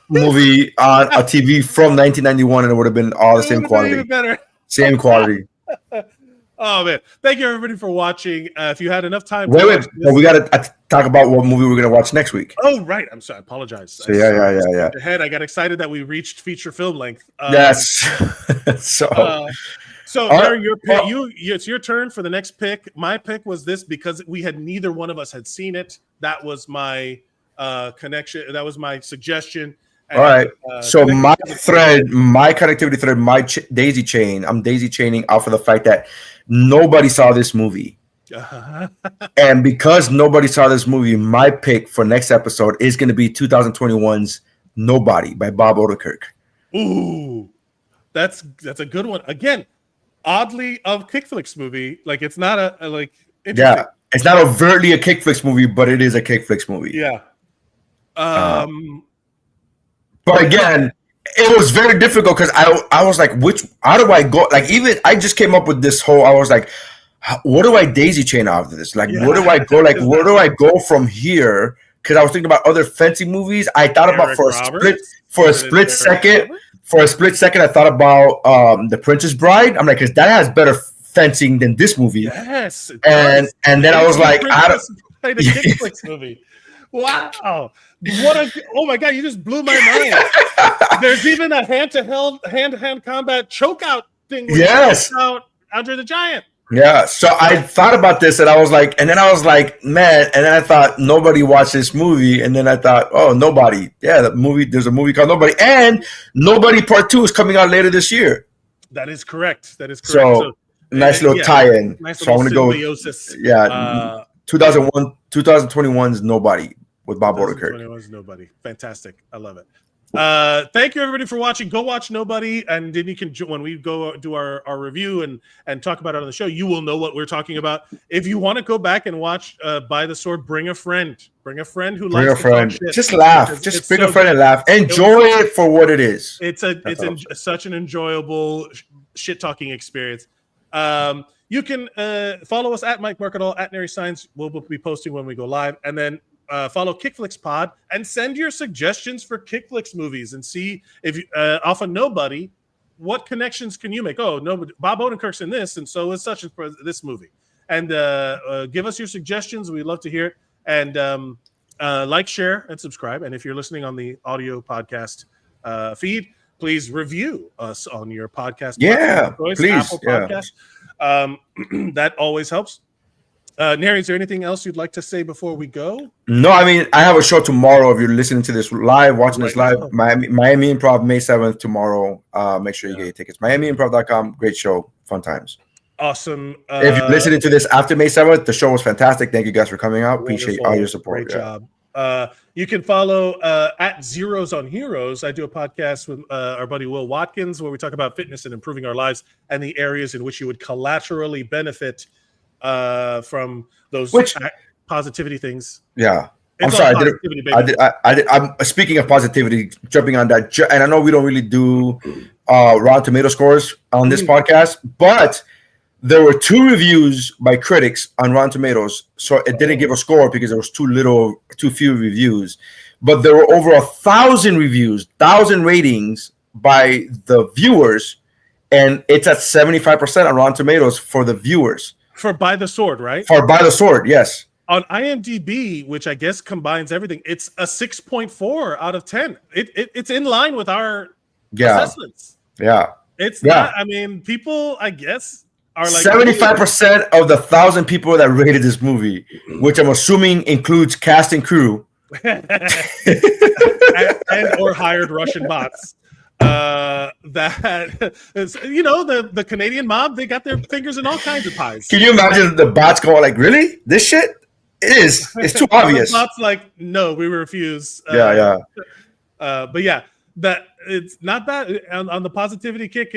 S5: movie on a TV from 1991, and it would have been all the same quality. Even better. Same quality.
S4: Oh man! Thank you everybody for watching. If you had enough time,
S5: wait. Well, we got to talk about what movie we're gonna watch next week.
S4: Oh right, I'm sorry. I apologize.
S5: So, yeah.
S4: Ahead, I got excited that we reached feature film length.
S5: Yes. So
S4: Larry, your pick. It's your turn for the next pick. My pick was this because neither one of us had seen it. That was my connection. That was my suggestion.
S5: And, all right. So my connectivity thread, my daisy chain. I'm daisy chaining off of the fact that nobody saw this movie. And because nobody saw this movie, my pick for next episode is going to be 2021's Nobody by Bob Odenkirk.
S4: Ooh, that's a good one. Again, oddly of KickFlix movie. Like, it's not
S5: it's not overtly a KickFlix movie, but it is a KickFlix movie.
S4: Yeah.
S5: But again, it was very difficult because I was like, how do I go? Like, even I just came up with this whole, I was like, what do I daisy chain out of this? Like, where do I go? Like, where do I go from here? Because I was thinking about other fencing movies. I thought about for a split second, I thought about The Princess Bride. I'm like, because that has better fencing than this movie.
S4: Yes.
S5: And then I was like,
S4: the KickFlix movie. Wow. Oh my God, you just blew my mind. There's even a hand-to-hand combat chokeout thing where you out Andre the Giant.
S5: Yeah, so I thought about this and I was like, man, and then I thought nobody watched this movie, and then I thought, oh, Nobody. Yeah, there's a movie called Nobody, and Nobody Part 2 is coming out later this year.
S4: That is correct. So
S5: nice little tie-in.
S4: Nice
S5: so I'm gonna go.
S4: symbiosis.
S5: 2021's Nobody with Bob Odenkirk.
S4: 2021's Nobody. Fantastic. I love it. Thank you everybody for watching. Go watch Nobody, and then you can, when we go do our review and talk about it on the show, you will know what we're talking about. If you want to go back and watch By the Sword, bring a friend who likes to talk shit.
S5: Just laugh. Just bring a friend and laugh. Enjoy it for what it is.
S4: It's such an enjoyable shit talking experience. You can follow us at Mike Marketall, at Nary Signs. We'll be posting when we go live, and then follow KickFlix Pod and send your suggestions for KickFlix movies and see if you off of Nobody, what connections can you make? Oh, nobody, Bob Odenkirk's in this, and so is such as this movie. And give us your suggestions. We'd love to hear it. And like, share, and subscribe. And if you're listening on the audio podcast feed, please review us on your podcast.
S5: Yeah, please.
S4: Apple Podcast. That always helps. Nary, is there anything else you'd like to say before we go?
S5: No, I mean, I have a show tomorrow. If you're listening to this live, watching this live, Miami Improv, May 7th, tomorrow. Make sure you get your tickets. MiamiImprov.com. Great show. Fun times.
S4: Awesome.
S5: If you're listening to this after May 7th, the show was fantastic. Thank you guys for coming out. Appreciate all your support.
S4: Great job. You can follow at Zeros on Heroes. I do a podcast with our buddy Will Watkins where we talk about fitness and improving our lives and the areas in which you would collaterally benefit from those positivity things.
S5: Yeah. I'm sorry. I'm speaking of positivity, jumping on that. And I know we don't really do Rotten Tomato scores on this podcast, but there were 2 reviews by critics on Rotten Tomatoes. So it didn't give a score because there was too few reviews. But there were over 1,000 reviews, 1,000 ratings by the viewers. And it's at 75% on Rotten Tomatoes for the viewers.
S4: For By the Sword, right?
S5: For By the Sword, yes.
S4: On IMDb, which I guess combines everything, it's a 6.4 out of 10. It's in line with our assessments.
S5: Yeah.
S4: It's not, I mean, people, I guess, are like
S5: 75% of the 1,000 people that rated this movie, which I'm assuming includes cast and crew.
S4: and or hired Russian bots. That is, you know, the Canadian mob, they got their fingers in all kinds of pies.
S5: Can you imagine the bots going like, really? This shit? It's too obvious.
S4: The bots like, no, we refuse.
S5: But
S4: yeah, that it's not bad. On the positivity kick,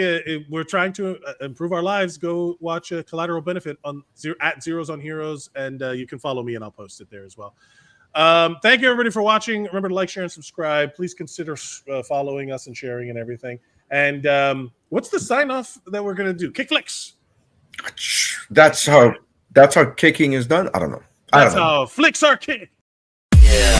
S4: we're trying to improve our lives. Go watch Collateral Benefit on at Zeros on Heroes, and you can follow me and I'll post it there as well. Thank you everybody for watching. Remember to like, share, and subscribe. Please consider following us and sharing and everything. And what's the sign off that we're gonna do? KickFlix.
S5: That's how kicking is done. I don't know.
S4: That's how flicks are kicked.
S6: Yeah.